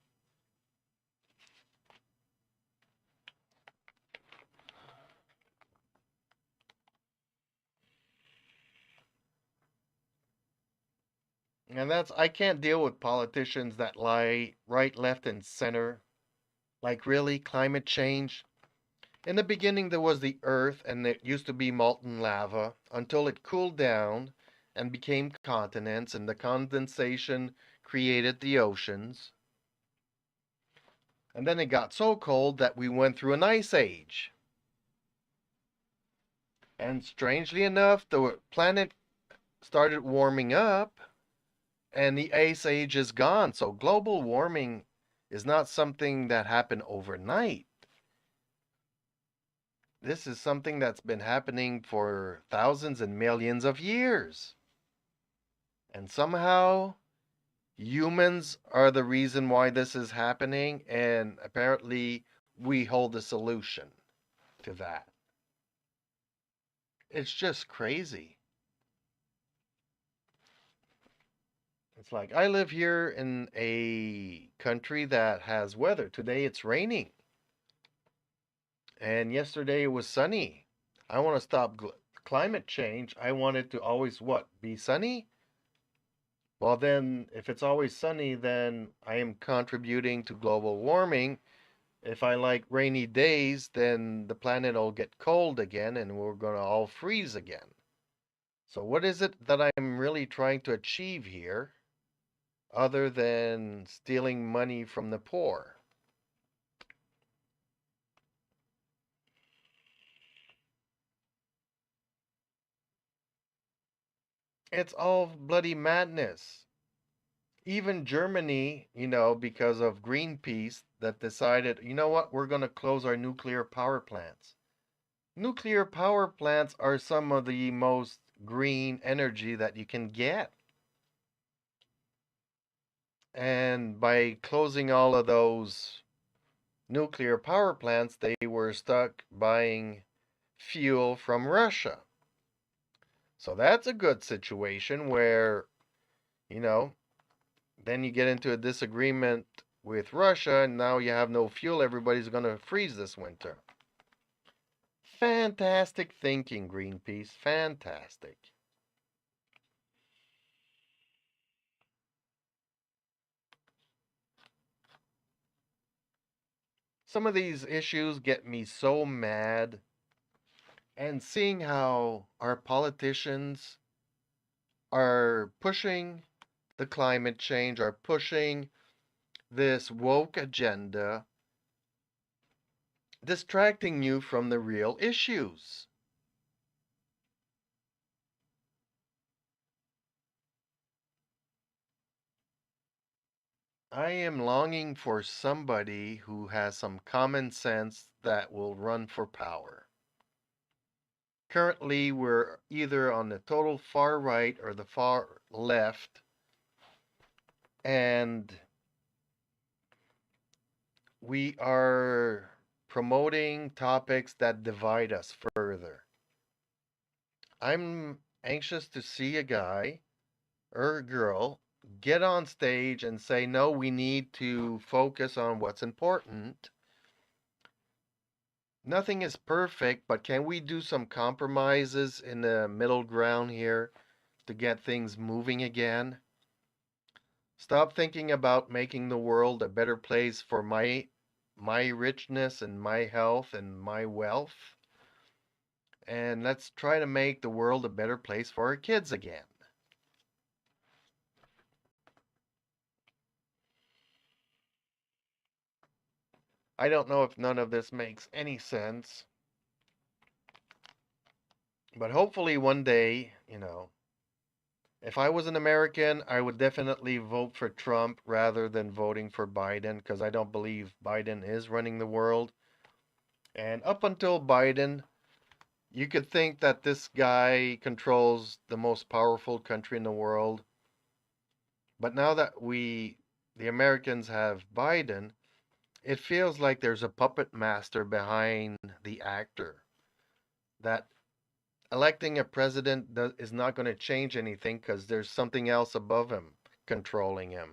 And I can't deal with politicians that lie right, left, and center. Like, really? Climate change? In the beginning, there was the Earth, and it used to be molten lava until it cooled down and became continents, and the condensation created the oceans. And then it got so cold that we went through an ice age. And strangely enough, the planet started warming up, and the ice age is gone. So global warming is not something that happened overnight. This is something that's been happening for thousands and millions of years. And somehow humans are the reason why this is happening, and apparently we hold the solution to that. It's just crazy. It's like I live here in a country that has weather. Today it's raining, and yesterday it was sunny. I want to stop climate change. I want it to always what? Be sunny? Well, then, if it's always sunny, then I am contributing to global warming. If I like rainy days, then the planet will get cold again and we're going to all freeze again. So, what is it that I'm really trying to achieve here other than stealing money from the poor? It's all bloody madness. Even Germany, because of Greenpeace, that decided, you know what, we're going to close our nuclear power plants. Nuclear power plants are some of the most green energy that you can get. And by closing all of those nuclear power plants, they were stuck buying fuel from Russia. So that's a good situation where, you know, then you get into a disagreement with Russia, and now you have no fuel. Everybody's going to freeze this winter. Fantastic thinking, Greenpeace. Fantastic. Some of these issues get me so mad, and seeing how our politicians are pushing the climate change, are pushing this woke agenda, distracting you from the real issues. I am longing for somebody who has some common sense that will run for power. Currently, we're either on the total far right or the far left, and we are promoting topics that divide us further. I'm anxious to see a guy or a girl get on stage and say, no, we need to focus on what's important. Nothing is perfect, but can we do some compromises in the middle ground here to get things moving again? Stop thinking about making the world a better place for my richness and my health and my wealth, and let's try to make the world a better place for our kids again. I don't know if none of this makes any sense, but hopefully one day, if I was an American, I would definitely vote for Trump rather than voting for Biden because I don't believe Biden is running the world. And up until Biden, you could think that this guy controls the most powerful country in the world. But now that the Americans, have Biden, it feels like there's a puppet master behind the actor. That electing a president is not going to change anything because there's something else above him controlling him.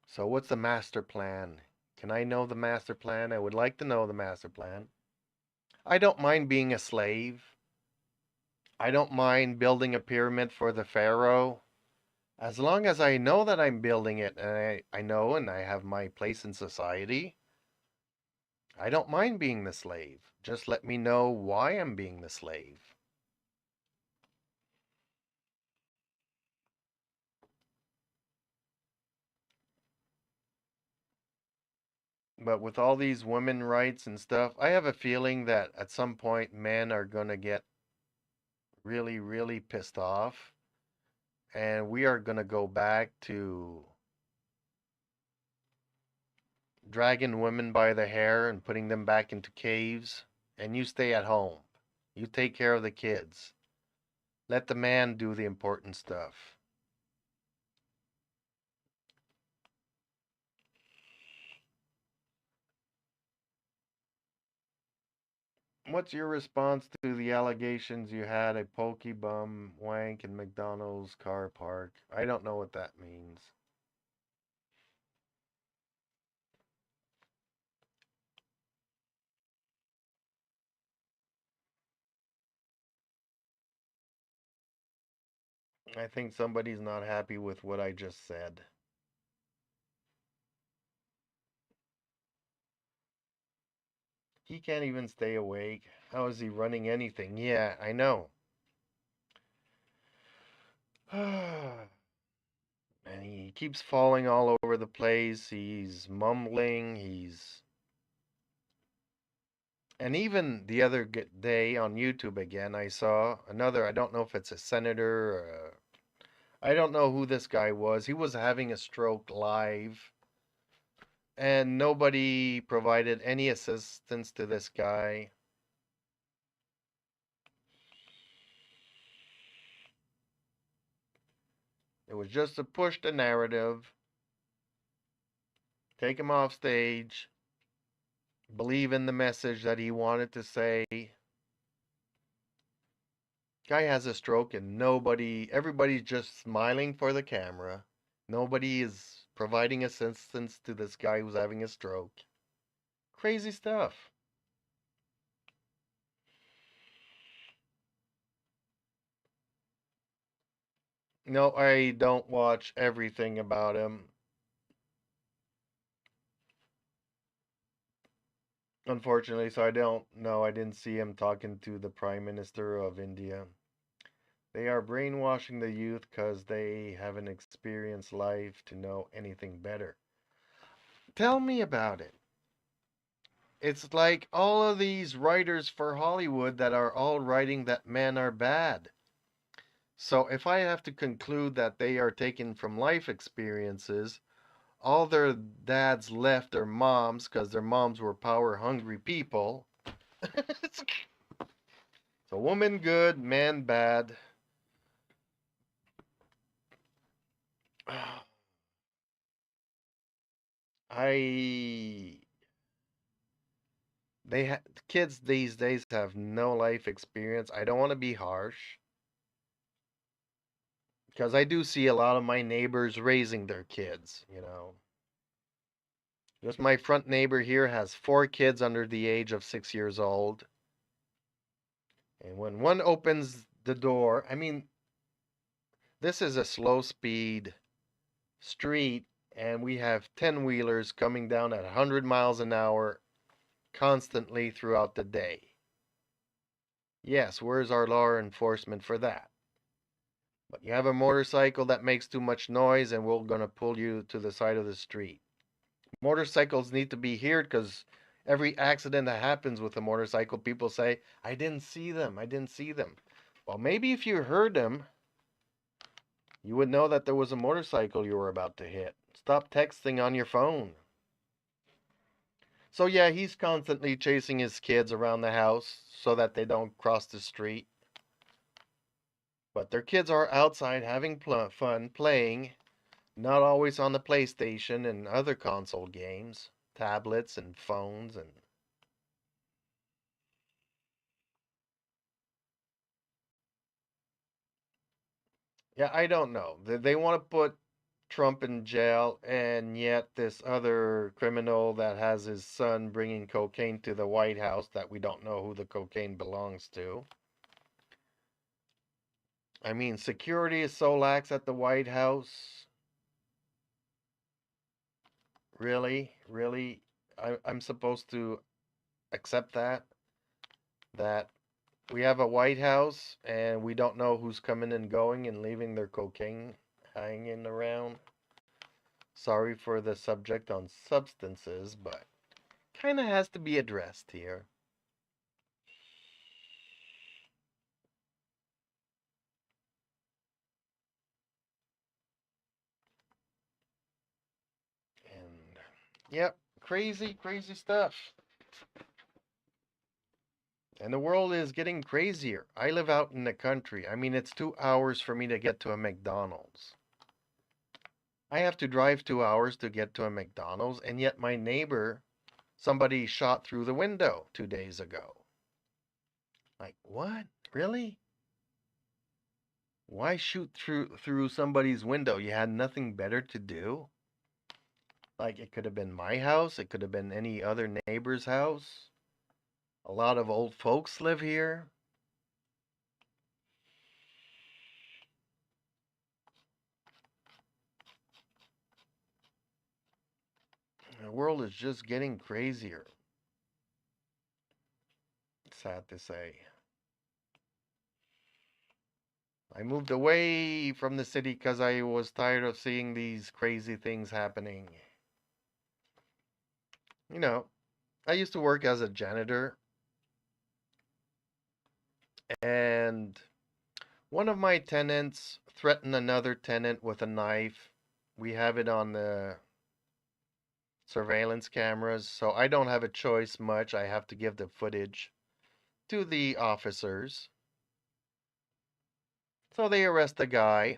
So, what's the master plan? Can I know the master plan? I would like to know the master plan. I don't mind being a slave. I don't mind building a pyramid for the pharaoh. As long as I know that I'm building it and I know and I have my place in society, I don't mind being the slave. Just let me know why I'm being the slave. But with all these women rights and stuff, I have a feeling that at some point men are going to get really, really pissed off. And we are going to go back to dragging women by the hair and putting them back into caves. And you stay at home. You take care of the kids. Let the man do the important stuff. What's your response to the allegations you had a pokey bum wank in McDonald's car park? I don't know what that means. I think somebody's not happy with what I just said. He can't even stay awake. How is he running anything? Yeah, I know. And he keeps falling all over the place. He's mumbling. And even the other day on YouTube again, I saw another. I don't know if it's a senator or I don't know who this guy was. He was having a stroke live, and nobody provided any assistance to this guy. It was just to push the narrative, take him off stage, believe in the message that he wanted to say. Guy has a stroke and everybody's just smiling for the camera. Nobody is providing assistance to this guy who's having a stroke. Crazy stuff. No, I don't watch everything about him. Unfortunately, so I don't know. I didn't see him talking to the Prime Minister of India. They are brainwashing the youth because they haven't experienced life to know anything better. Tell me about it. It's like all of these writers for Hollywood that are all writing that men are bad. So if I have to conclude that they are taken from life experiences, all their dads left their moms because their moms were power hungry people. So woman good, man bad. I kids these days have no life experience. I don't want to be harsh because I do see a lot of my neighbors raising their kids. Just my front neighbor here has 4 kids under the age of 6 years old. And when one opens the door, I mean, this is a slow speed street, and we have 10 wheelers coming down at 100 miles an hour constantly throughout the day. Yes, where's our law enforcement for that? But you have a motorcycle that makes too much noise, and we're going to pull you to the side of the street. Motorcycles need to be here because every accident that happens with a motorcycle, people say, I didn't see them. I didn't see them. Well, maybe if you heard them, you would know that there was a motorcycle you were about to hit. Stop texting on your phone. So, yeah, he's constantly chasing his kids around the house so that they don't cross the street. But their kids are outside having fun playing, not always on the PlayStation and other console games, tablets and phones and yeah, I don't know. They want to put Trump in jail, and yet this other criminal that has his son bringing cocaine to the White House that we don't know who the cocaine belongs to. I mean, security is so lax at the White House. Really? Really? I'm supposed to accept that? That we have a White House and we don't know who's coming and going and leaving their cocaine hanging around? Sorry for the subject on substances, but kind of has to be addressed here. And yep, crazy, crazy stuff. And the world is getting crazier. I live out in the country. I mean, it's 2 hours for me to get to a McDonald's. I have to drive 2 hours to get to a McDonald's, and yet my neighbor, somebody shot through the window 2 days ago. Like, what? Really? Why shoot through somebody's window? You had nothing better to do? Like, it could have been my house, it could have been any other neighbor's house. A lot of old folks live here. The world is just getting crazier. Sad to say. I moved away from the city because I was tired of seeing these crazy things happening. You know, I used to work as a janitor, and One of my tenants threatened another tenant with a knife. We have it on the surveillance cameras, so I don't have a choice much. I have to give the footage to the officers. So they arrest the guy.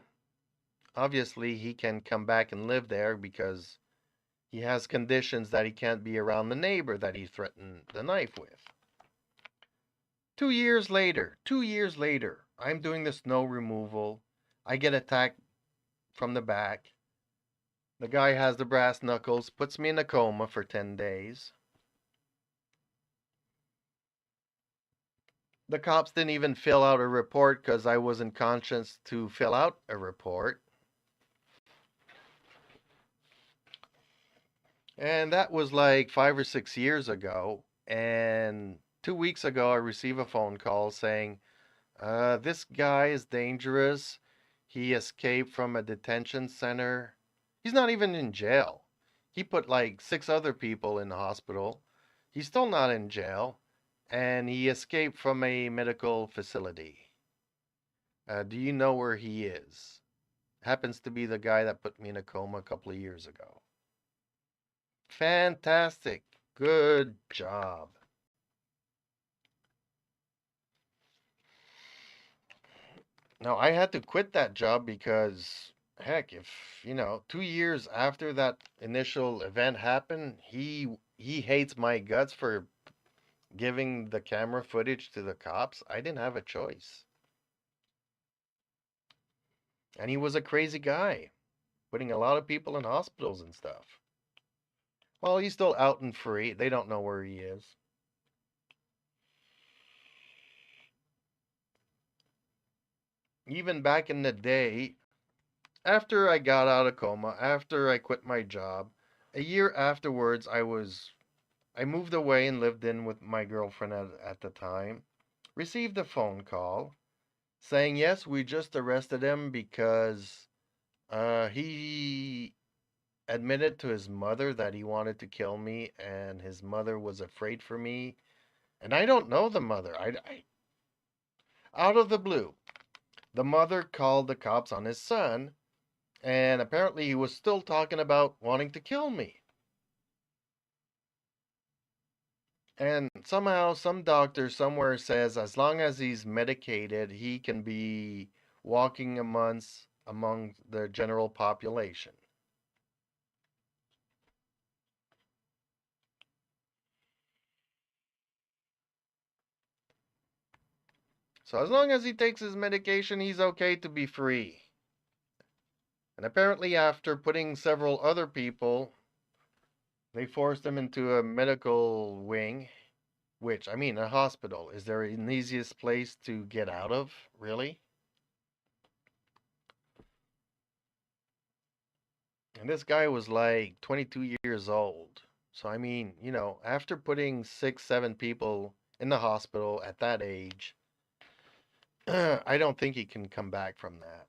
Obviously, he can come back and live there because he has conditions that he can't be around the neighbor that he threatened the knife with. 2 years later, I'm doing the snow removal. I get attacked from the back. The guy has the brass knuckles, puts me in a coma for 10 days. The cops didn't even fill out a report because I wasn't conscious to fill out a report. And that was like 5 or 6 years ago. And 2 weeks ago, I received a phone call saying, this guy is dangerous. He escaped from a detention center. He's not even in jail. He put like 6 other people in the hospital. He's still not in jail. And he escaped from a medical facility. Do you know where he is? Happens to be the guy that put me in a coma a couple of years ago. Fantastic. Good job. Now, I had to quit that job because, heck, if, 2 years after that initial event happened, he hates my guts for giving the camera footage to the cops. I didn't have a choice. And he was a crazy guy, putting a lot of people in hospitals and stuff. Well, he's still out and free. They don't know where he is. Even back in the day, after I got out of coma, after I quit my job, a year afterwards, I moved away and lived in with my girlfriend at the time. Received a phone call saying, yes, we just arrested him because he admitted to his mother that he wanted to kill me, and his mother was afraid for me. And I don't know the mother. Out of the blue, the mother called the cops on his son, and apparently he was still talking about wanting to kill me. And somehow, some doctor somewhere says as long as he's medicated, he can be walking among the general population. So as long as he takes his medication, he's okay to be free. And apparently, after putting several other people, they forced him into a medical wing, which, I mean, a hospital. Is there an easiest place to get out of, really? And this guy was like 22 years old. So, I mean, after putting 6, 7 people in the hospital at that age, I don't think he can come back from that.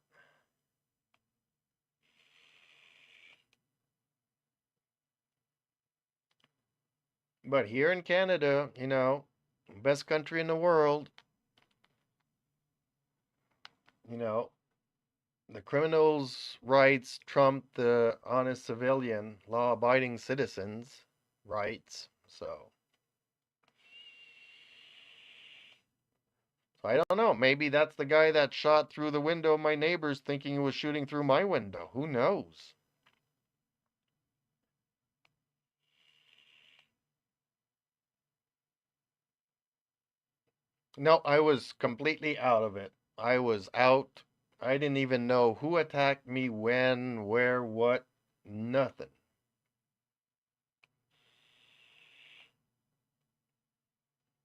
But here in Canada, best country in the world, you know, the criminals' rights trump the honest civilian, law abiding citizens' rights. So I don't know. Maybe that's the guy that shot through the window of my neighbor's thinking he was shooting through my window. Who knows? No, I was completely out of it. I was out. I didn't even know who attacked me, when, where, what, nothing.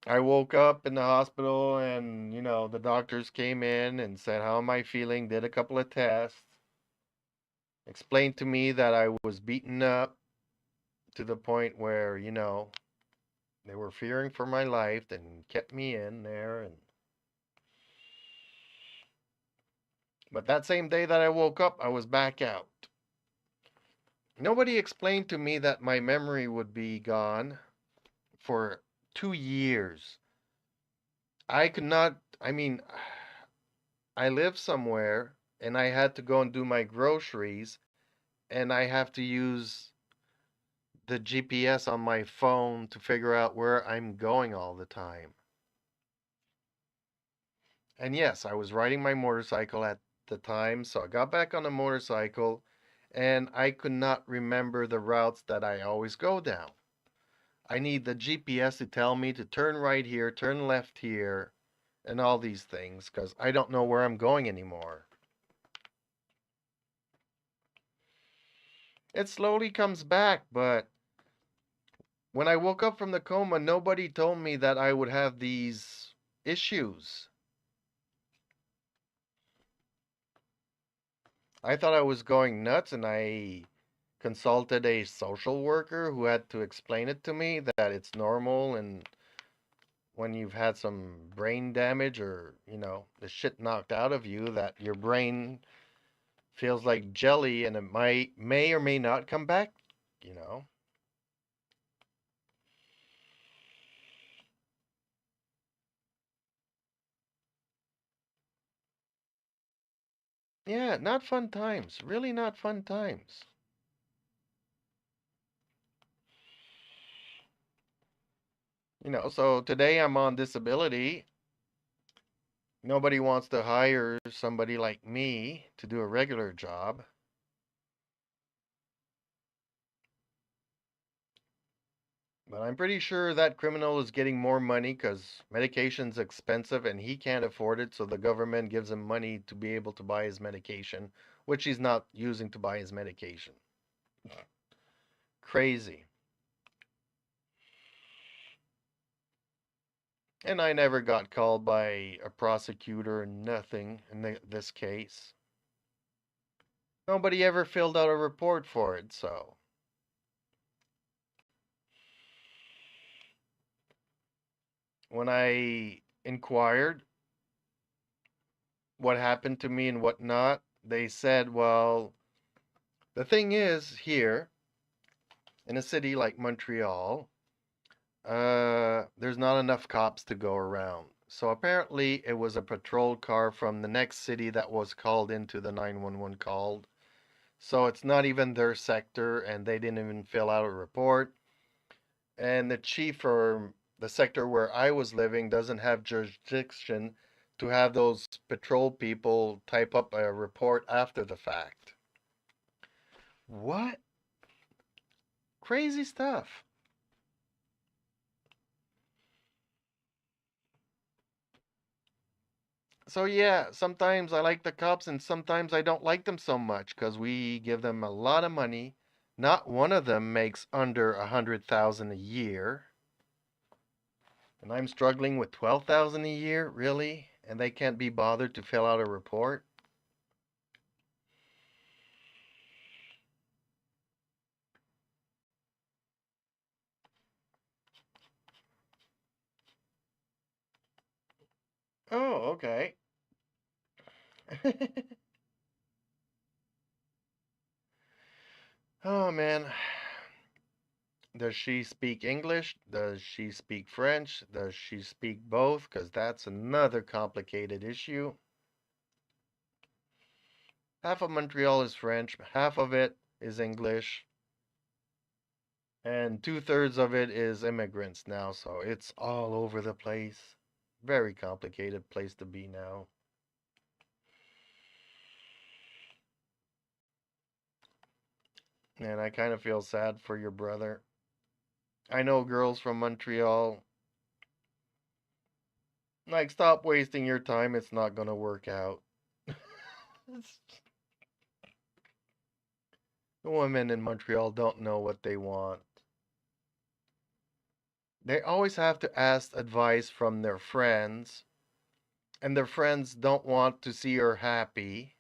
I woke up in the hospital and, the doctors came in and said, how am I feeling? Did a couple of tests. Explained to me that I was beaten up to the point where, they were fearing for my life and kept me in there. But that same day that I woke up, I was back out. Nobody explained to me that my memory would be gone for 2 years. I could not, I mean, I live somewhere and I had to go and do my groceries and I have to use the GPS on my phone to figure out where I'm going all the time. And yes, I was riding my motorcycle at the time, so I got back on the motorcycle and I could not remember the routes that I always go down. I need the GPS to tell me to turn right here, turn left here, and all these things because I don't know where I'm going anymore. It slowly comes back, but when I woke up from the coma, nobody told me that I would have these issues. I thought I was going nuts and I consulted a social worker who had to explain it to me that it's normal and when you've had some brain damage or, the shit knocked out of you that your brain feels like jelly and it may or may not come back, you know. Yeah, not fun times. Really not fun times. So today I'm on disability. Nobody wants to hire somebody like me to do a regular job. But I'm pretty sure that criminal is getting more money because medication's expensive and he can't afford it, so the government gives him money to be able to buy his medication, which he's not using to buy his medication. Crazy. And I never got called by a prosecutor, nothing in this case. Nobody ever filled out a report for it, so. When I inquired what happened to me and what not, they said, well, the thing is here in a city like Montreal, there's not enough cops to go around. So apparently it was a patrol car from the next city that was called into the 911 called. So it's not even their sector and they didn't even fill out a report. And the chief or the sector where I was living doesn't have jurisdiction to have those patrol people type up a report after the fact. What? Crazy stuff. So yeah, sometimes I like the cops and sometimes I don't like them so much because we give them a lot of money. Not one of them makes under 100,000 a year, and I'm struggling with 12,000 a year, really, and they can't be bothered to fill out a report. Oh, okay. Oh man, does she speak English? Does she speak French? Does she speak both? Because that's another complicated issue. Half of Montreal is French, half of it is English, and two-thirds of it is immigrants now, so it's all over the place. Very complicated place to be now. And I kind of feel sad for your brother. I know girls from Montreal. Like, stop wasting your time. It's not going to work out. The women in Montreal don't know what they want. They always have to ask advice from their friends, and their friends don't want to see her happy.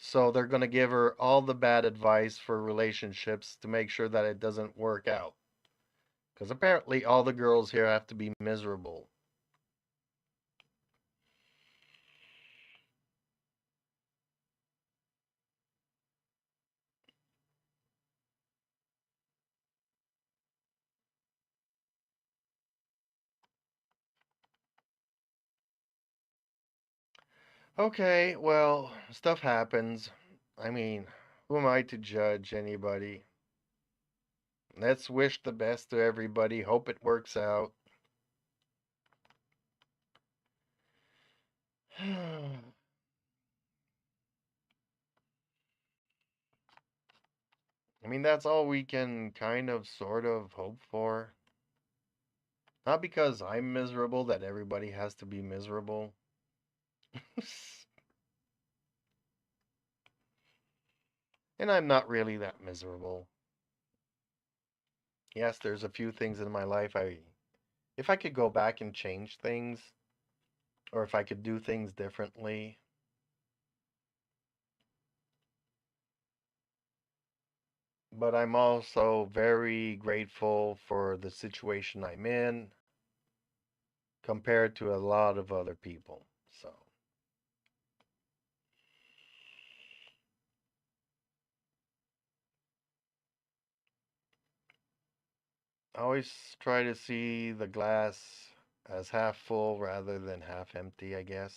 So they're going to give her all the bad advice for relationships to make sure that it doesn't work out. Because apparently all the girls here have to be miserable. Okay, well, stuff happens. I mean, who am I to judge anybody? Let's wish the best to everybody. Hope it works out. I mean, that's all we can kind of sort of hope for. Not because I'm miserable that everybody has to be miserable. And I'm not really that miserable. Yes, there's a few things in my life if I could go back and change things or if I could do things differently. But I'm also very grateful for the situation I'm in compared to a lot of other people. So I always try to see the glass as half full rather than half empty, I guess.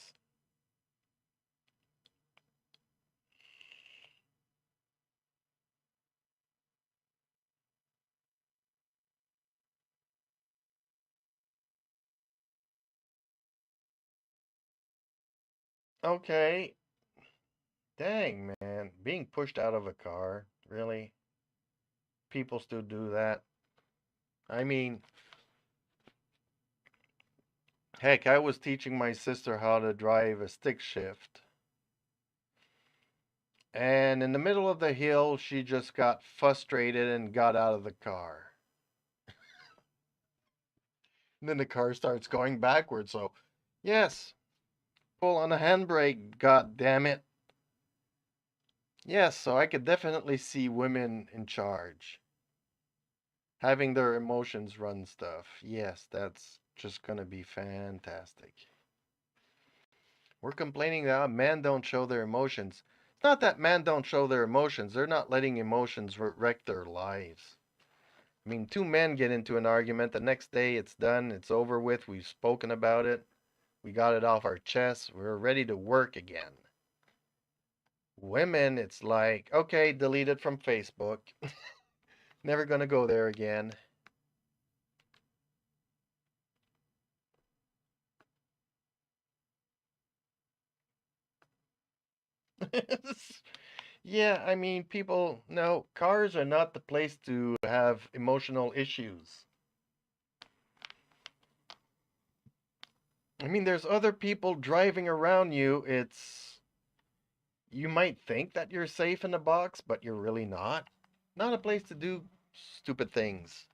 Okay. Dang, man. Being pushed out of a car. Really? People still do that? I mean, heck, I was teaching my sister how to drive a stick shift. And in the middle of the hill, she just got frustrated and got out of the car. And then the car starts going backwards. So, yes, pull on the handbrake, god damn it. Yes, so I could definitely see women in charge. Having their emotions run stuff. Yes, that's just gonna be fantastic. We're complaining that men don't show their emotions. It's not that men don't show their emotions. They're not letting emotions wreck their lives. I mean, two men get into an argument. The next day it's done. It's over with. We've spoken about it. We got it off our chests. We're ready to work again. Women, it's like, okay, delete it from Facebook. Never gonna go there again. Yeah, I mean, people, no, cars are not the place to have emotional issues. I mean, there's other people driving around you. You might think that you're safe in the box, but you're really not. Not a place to do stupid things.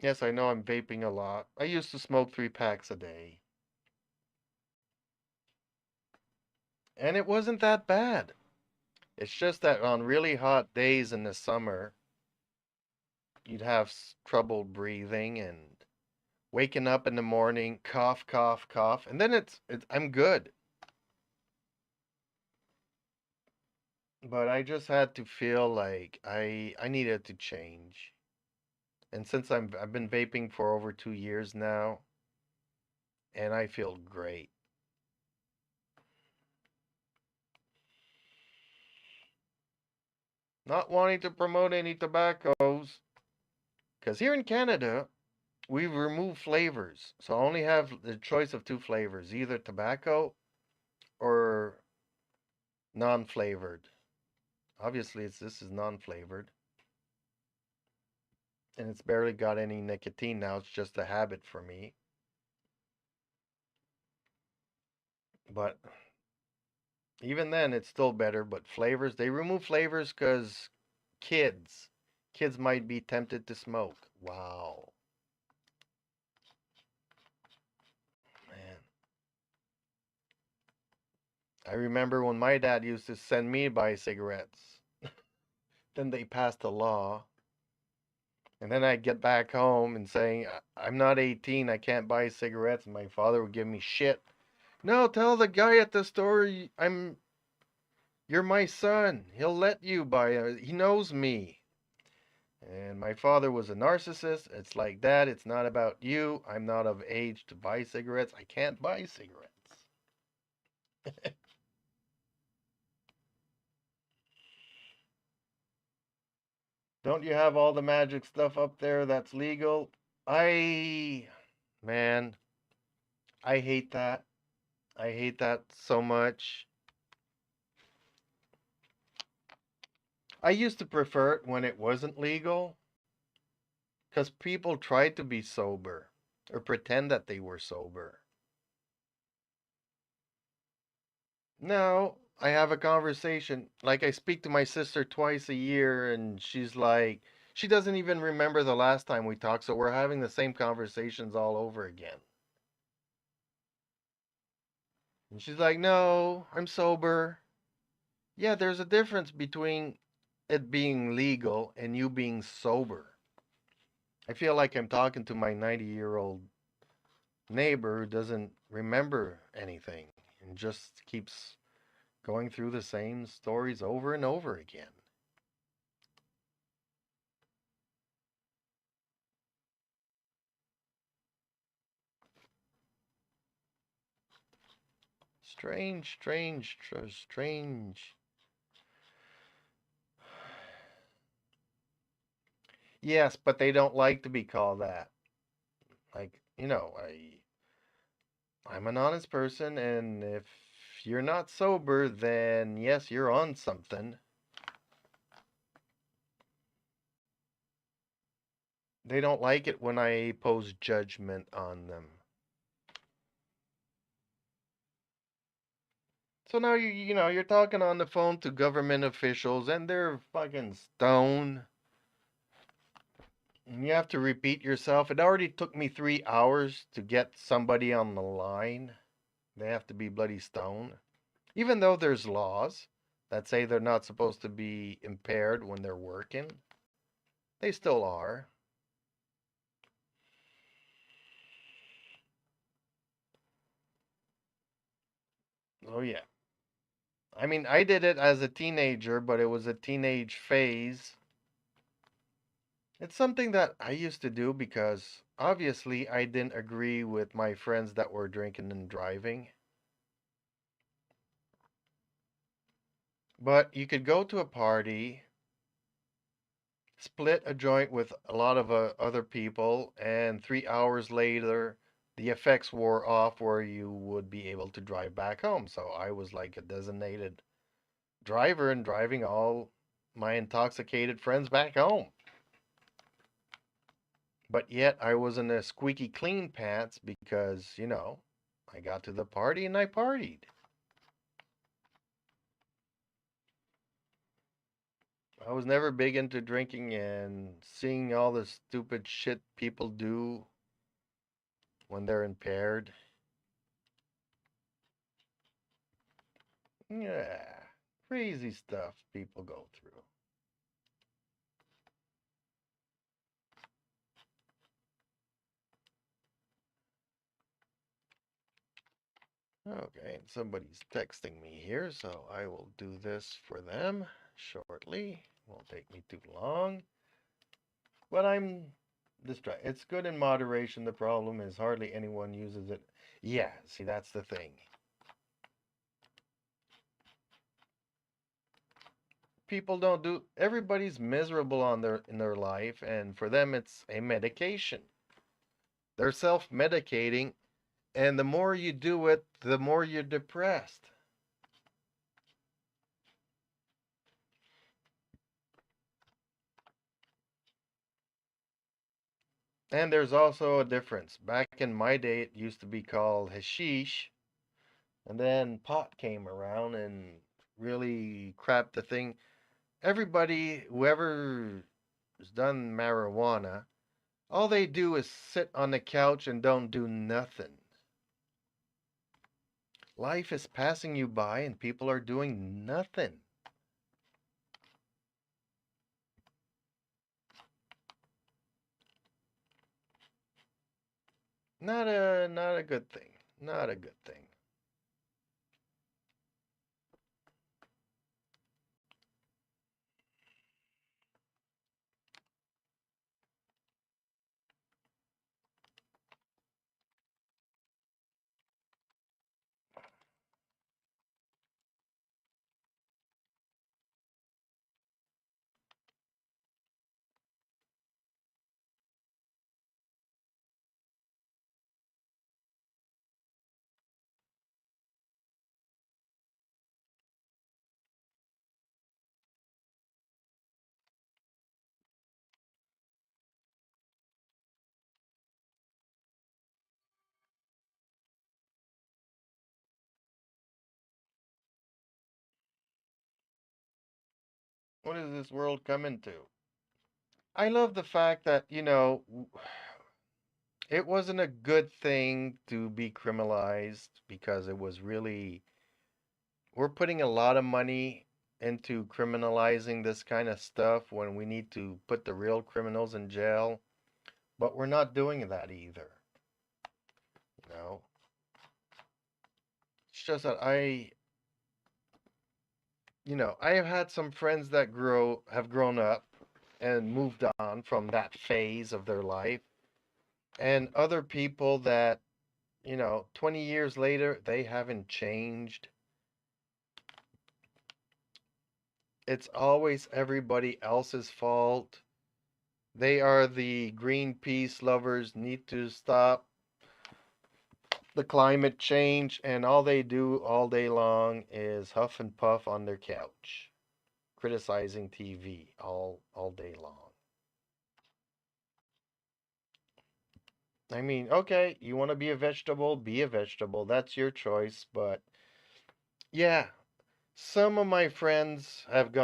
Yes, I know I'm vaping a lot. I used to smoke 3 packs a day, and it wasn't that bad. It's just that on really hot days in the summer, you'd have trouble breathing and waking up in the morning, cough, cough, cough, and then I'm good. But I just had to feel like I needed to change. And since I've been vaping for over 2 years now, and I feel great. Not wanting to promote any tobaccos, because here in Canada, we remove flavors. So I only have the choice of 2 flavors, either tobacco or non-flavored. Obviously, this is non-flavored, and it's barely got any nicotine now. It's just a habit for me. But even then, it's still better. But flavors, they remove flavors because kids, kids might be tempted to smoke. Wow, man. I remember when my dad used to send me to buy cigarettes. Then they passed a law And then I'd get back home and saying, I'm not 18, I can't buy cigarettes. And my father would give me shit. No, tell the guy at the store you're my son. He'll let you buy it. He knows me. And my father was a narcissist. It's like that. It's not about you. I'm not of age to buy cigarettes. I can't buy cigarettes. Don't you have all the magic stuff up there that's legal? Man, I hate that. I hate that so much. I used to prefer it when it wasn't legal because people tried to be sober or pretend that they were sober. Now, I have a conversation. Like, I speak to my sister twice a year, and she's like, she doesn't even remember the last time we talked, so we're having the same conversations all over again. And she's like, no, I'm sober. Yeah, there's a difference between it being legal and you being sober. I feel like I'm talking to my 90-year-old neighbor who doesn't remember anything and just keeps going through the same stories over and over again. Strange, strange, strange. Yes, but they don't like to be called that. Like, I'm an honest person, and if you're not sober, then yes, you're on something. They don't like it when I pose judgment on them. So now you're talking on the phone to government officials and they're fucking stoned. And you have to repeat yourself. It already took me 3 hours to get somebody on the line. They have to be bloody stoned. Even though there's laws that say they're not supposed to be impaired when they're working, they still are. Oh yeah. I mean, I did it as a teenager, but it was a teenage phase. It's something that I used to do because obviously I didn't agree with my friends that were drinking and driving. But you could go to a party, split a joint with a lot of other people, and 3 hours later, the effects wore off where you would be able to drive back home. So I was like a designated driver and driving all my intoxicated friends back home. But yet I was in a squeaky clean pants because, I got to the party and I partied. I was never big into drinking and seeing all the stupid shit people do when they're impaired. Yeah, crazy stuff people go through. Okay, somebody's texting me here, so I will do this for them shortly. Won't take me too long. But I'm distracted. It's good in moderation. The problem is hardly anyone uses it. Yeah, see, that's the thing. People don't do. Everybody's miserable in their life, and for them, it's a medication. They're self-medicating, and the more you do it, the more you're depressed. And there's also a difference. Back in my day, it used to be called hashish, and then pot came around and really crapped the thing. Everybody, whoever has done marijuana, all they do is sit on the couch and don't do nothing. Life is passing you by and people are doing nothing. Not a good thing. Not a good thing. What is this world coming to? I love the fact that, it wasn't a good thing to be criminalized because it was really, we're putting a lot of money into criminalizing this kind of stuff when we need to put the real criminals in jail, but we're not doing that either. You know, it's just that I have had some friends that have grown up and moved on from that phase of their life, and other people that, 20 years later, they haven't changed. It's always everybody else's fault. They are the Greenpeace lovers, need to stop the climate change, and all they do all day long is huff and puff on their couch, criticizing TV all day long. I mean, okay, you want to be a vegetable, be a vegetable. That's your choice, but yeah, some of my friends have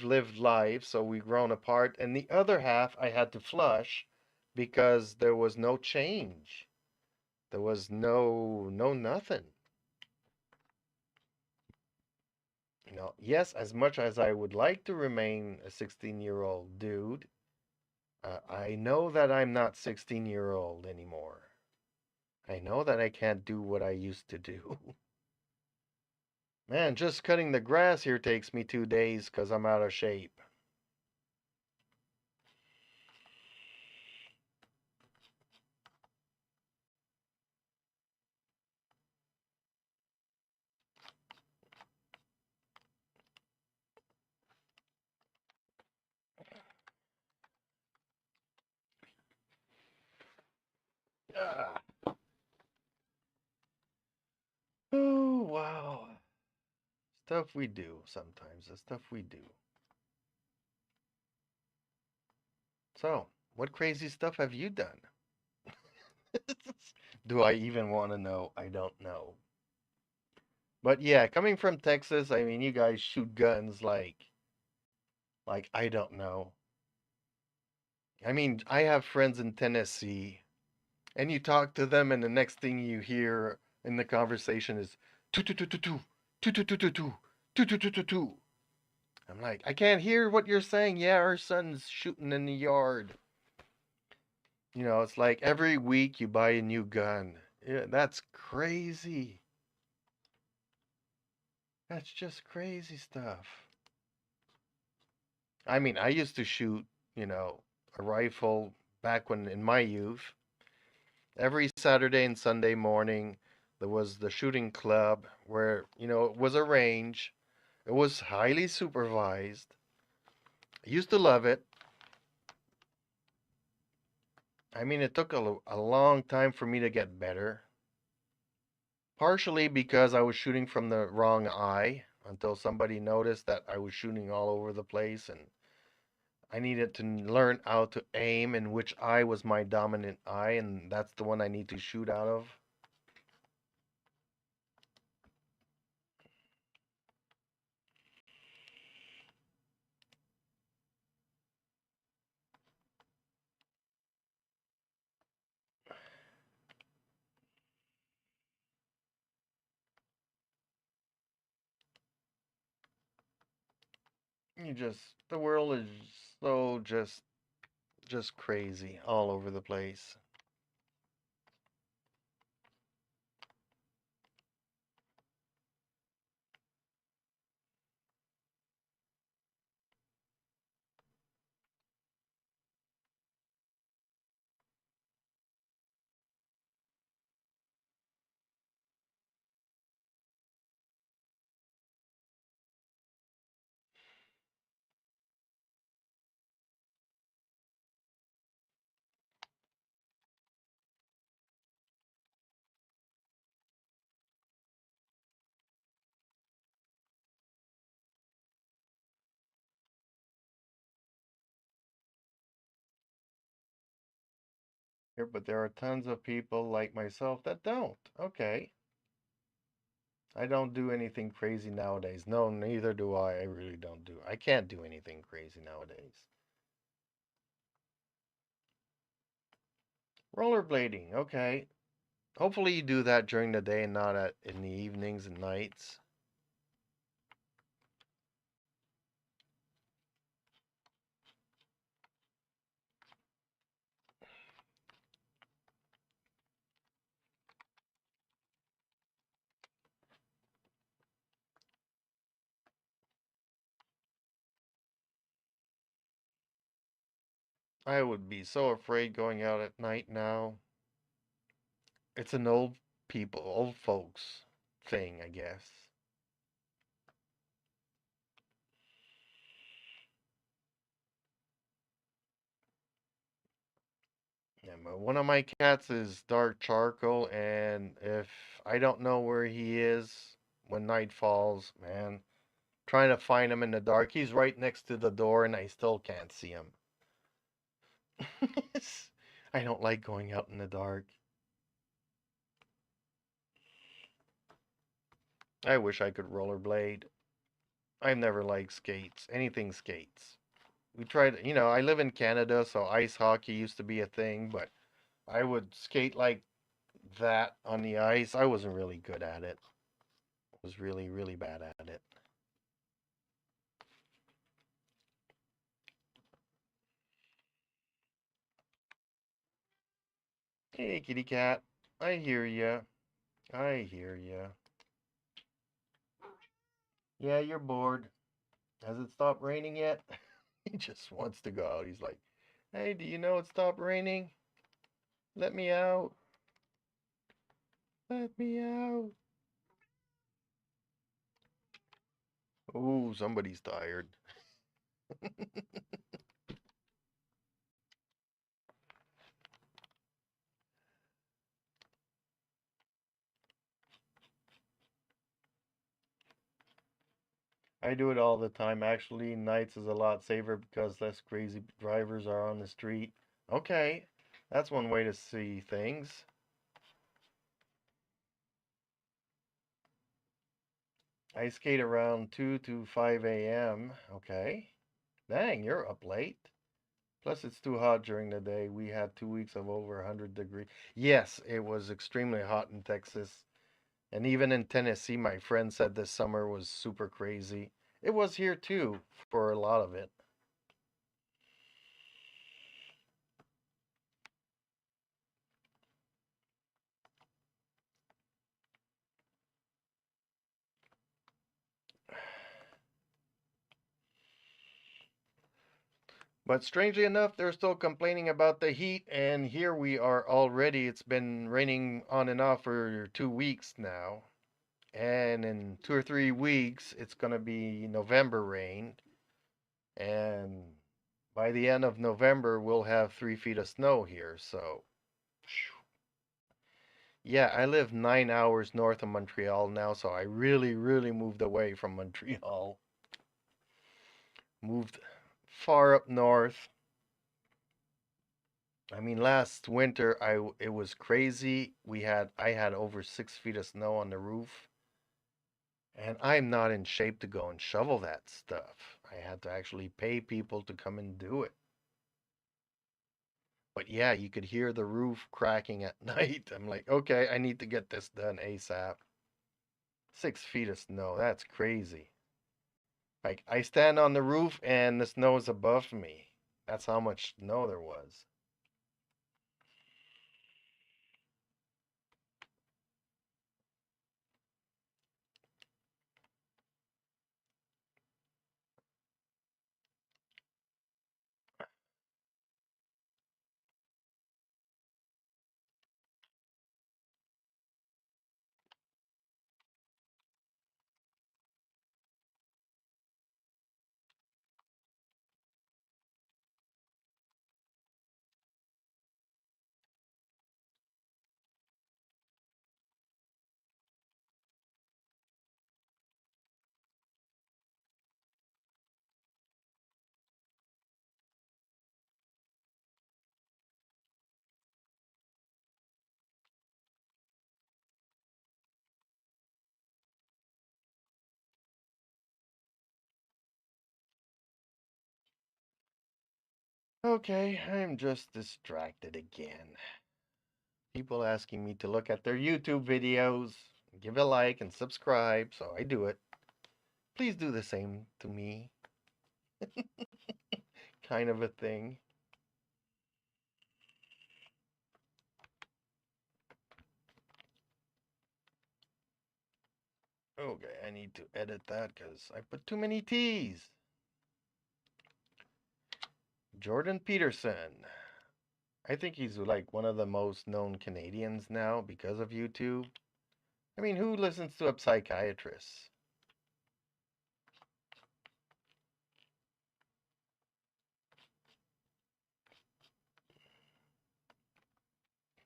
lived life, so we've grown apart, and the other half I had to flush because there was no change. There was no nothing. Yes, as much as I would like to remain a 16-year-old dude, I know that I'm not 16-year-old anymore. I know that I can't do what I used to do. Man, just cutting the grass here takes me 2 days because I'm out of shape. Ah. Oh, wow. Stuff we do sometimes, the stuff we do. So, what crazy stuff have you done? Do I even want to know? I don't know. But yeah, coming from Texas, I mean, you guys shoot guns like I don't know. I mean, I have friends in Tennessee, and you talk to them, and the next thing you hear in the conversation is two two two two two two two two two two two two two two two. I'm like, I can't hear what you're saying. Yeah, our son's shooting in the yard. It's like every week you buy a new gun. Yeah, that's crazy. That's just crazy stuff. I mean, I used to shoot, a rifle back when in my youth. Every Saturday and Sunday morning, there was the shooting club where, it was a range. It was highly supervised. I used to love it. I mean, it took a long time for me to get better. Partially because I was shooting from the wrong eye until somebody noticed that I was shooting all over the place, and I needed to learn how to aim and which eye was my dominant eye, and that's the one I need to shoot out of. The world is so just crazy all over the place. but there are tons of people like myself that don't. Okay. I don't do anything crazy nowadays. No, neither do I. I really don't do. I can't do anything crazy nowadays. Rollerblading. Okay. Hopefully you do that during the day and not in the evenings and nights. I would be so afraid going out at night now. It's an old folks thing, I guess. Yeah, but one of my cats is dark charcoal, and if I don't know where he is when night falls, man, trying to find him in the dark, he's right next to the door, and I still can't see him. I don't like going out in the dark. I wish I could rollerblade. I've never liked skates, anything skates. We tried, I live in Canada, so ice hockey used to be a thing, but I would skate like that on the ice. I wasn't really good at it. I was really, really bad at it. Hey, kitty cat. I hear ya. I hear ya. Yeah, you're bored. Has it stopped raining yet? He just wants to go out. He's like, hey, do you know it stopped raining? Let me out. Let me out. Oh, somebody's tired. I do it all the time. Actually, nights is a lot safer because less crazy drivers are on the street. Okay, that's one way to see things. I skate around 2 to 5 a.m. Okay. Dang, you're up late. Plus, it's too hot during the day. We had 2 weeks of over 100 degrees. Yes, it was extremely hot in Texas. And even in Tennessee, my friend said this summer was super crazy. It was here too for a lot of it. But strangely enough, they're still complaining about the heat, and here we are already. It's been raining on and off for 2 weeks now. And in 2 or 3 weeks, it's going to be November rain. And by the end of November, we'll have 3 feet of snow here. So, yeah, I live 9 hours north of Montreal now. So I really, really moved away from Montreal. Moved far up north. I mean, last winter it was crazy. I had over 6 feet of snow on the roof, and I'm not in shape to go and shovel that stuff. I had to actually pay people to come and do it. But yeah, you could hear the roof cracking at night. I'm like, okay, I need to get this done ASAP. 6 feet of snow, that's crazy. Like I stand on the roof and the snow is above me. That's how much snow there was. Okay, I'm just distracted again. People asking me to look at their YouTube videos, give a like and subscribe, so I do it. Please do the same to me. Kind of a thing. Okay, I need to edit that because I put too many T's. Jordan Peterson. I think he's like one of the most known Canadians now because of YouTube. I mean, who listens to a psychiatrist?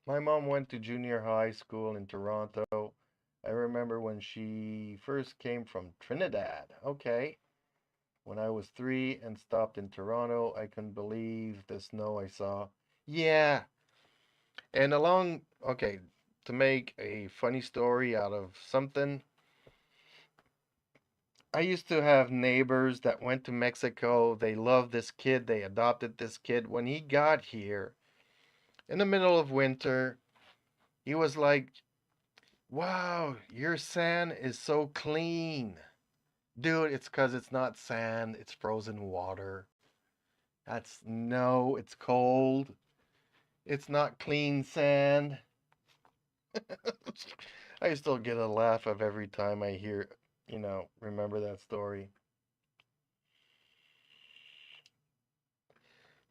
My mom went to junior high school in Toronto. I remember when she first came from Trinidad. Okay. When I was 3 and stopped in Toronto, I couldn't believe the snow I saw. Yeah. And okay, to make a funny story out of something, I used to have neighbors that went to Mexico. They loved this kid. They adopted this kid. When he got here in the middle of winter, he was like, "Wow, your sand is so clean." Dude, it's because it's not sand, it's frozen water. No, it's cold. It's not clean sand. I still get a laugh of every time I hear, remember that story.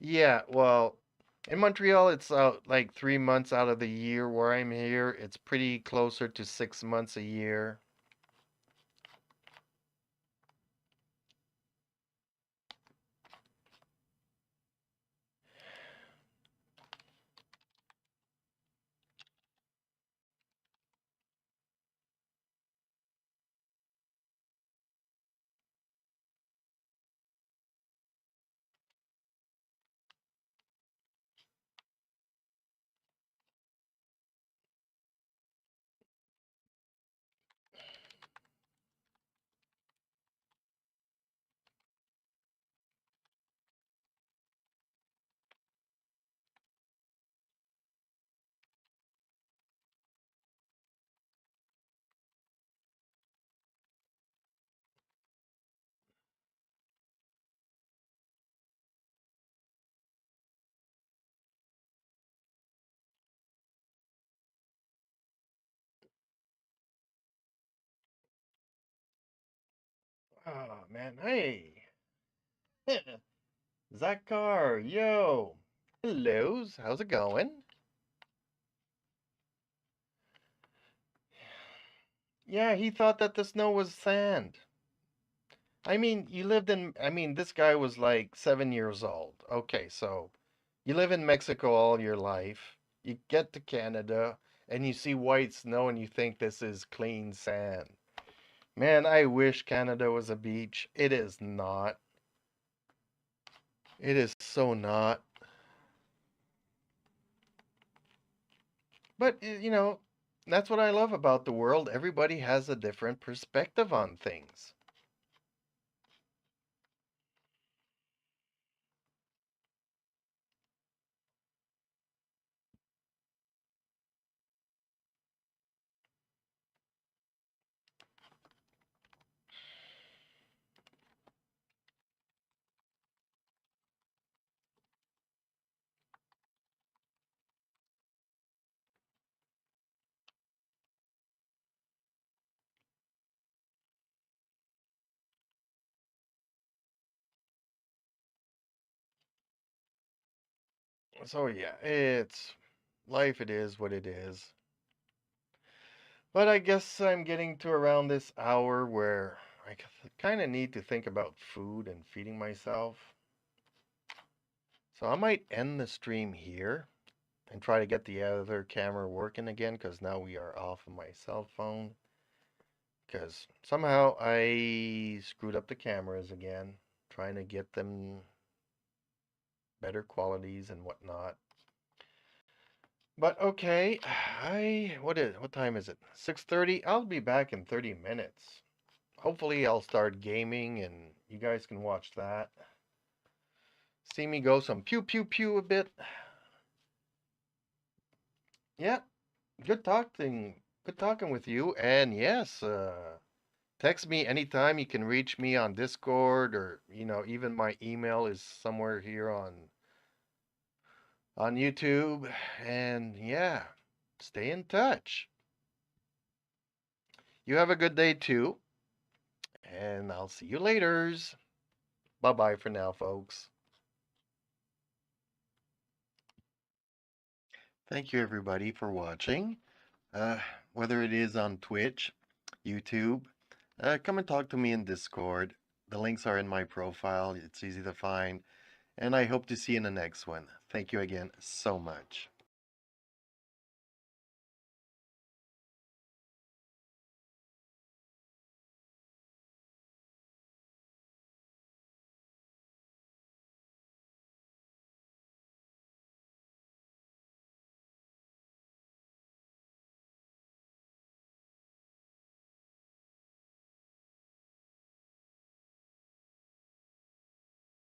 Yeah, well, in Montreal, it's like 3 months out of the year. Where I'm here, it's pretty closer to 6 months a year. Oh, man. Hey, Zakar, yo. Hello, how's it going? Yeah, he thought that the snow was sand. I mean, this guy was like 7 years old. Okay, so you live in Mexico all your life. You get to Canada and you see white snow and you think this is clean sand. Man, I wish Canada was a beach. It is not. It is so not. But, that's what I love about the world. Everybody has a different perspective on things. So, yeah, it's life, it is what it is. But I guess I'm getting to around this hour where I kind of need to think about food and feeding myself. So I might end the stream here and try to get the other camera working again because now we are off of my cell phone. Because somehow I screwed up the cameras again, trying to get them better qualities and whatnot. But okay, what time is it? 6:30. I'll be back in 30 minutes. Hopefully I'll start gaming and you guys can watch that. See me go some pew pew pew a bit. Yeah, good talking with you. And yes, text me anytime. You can reach me on Discord, or even my email is somewhere here on YouTube. And yeah, stay in touch. You have a good day too, and I'll see you laters. Bye-bye for now, folks. Thank you everybody for watching. Uh, whether it is on Twitch, YouTube, come and talk to me in Discord. The links are in my profile. It's easy to find. And I hope to see you in the next one. Thank you again so much.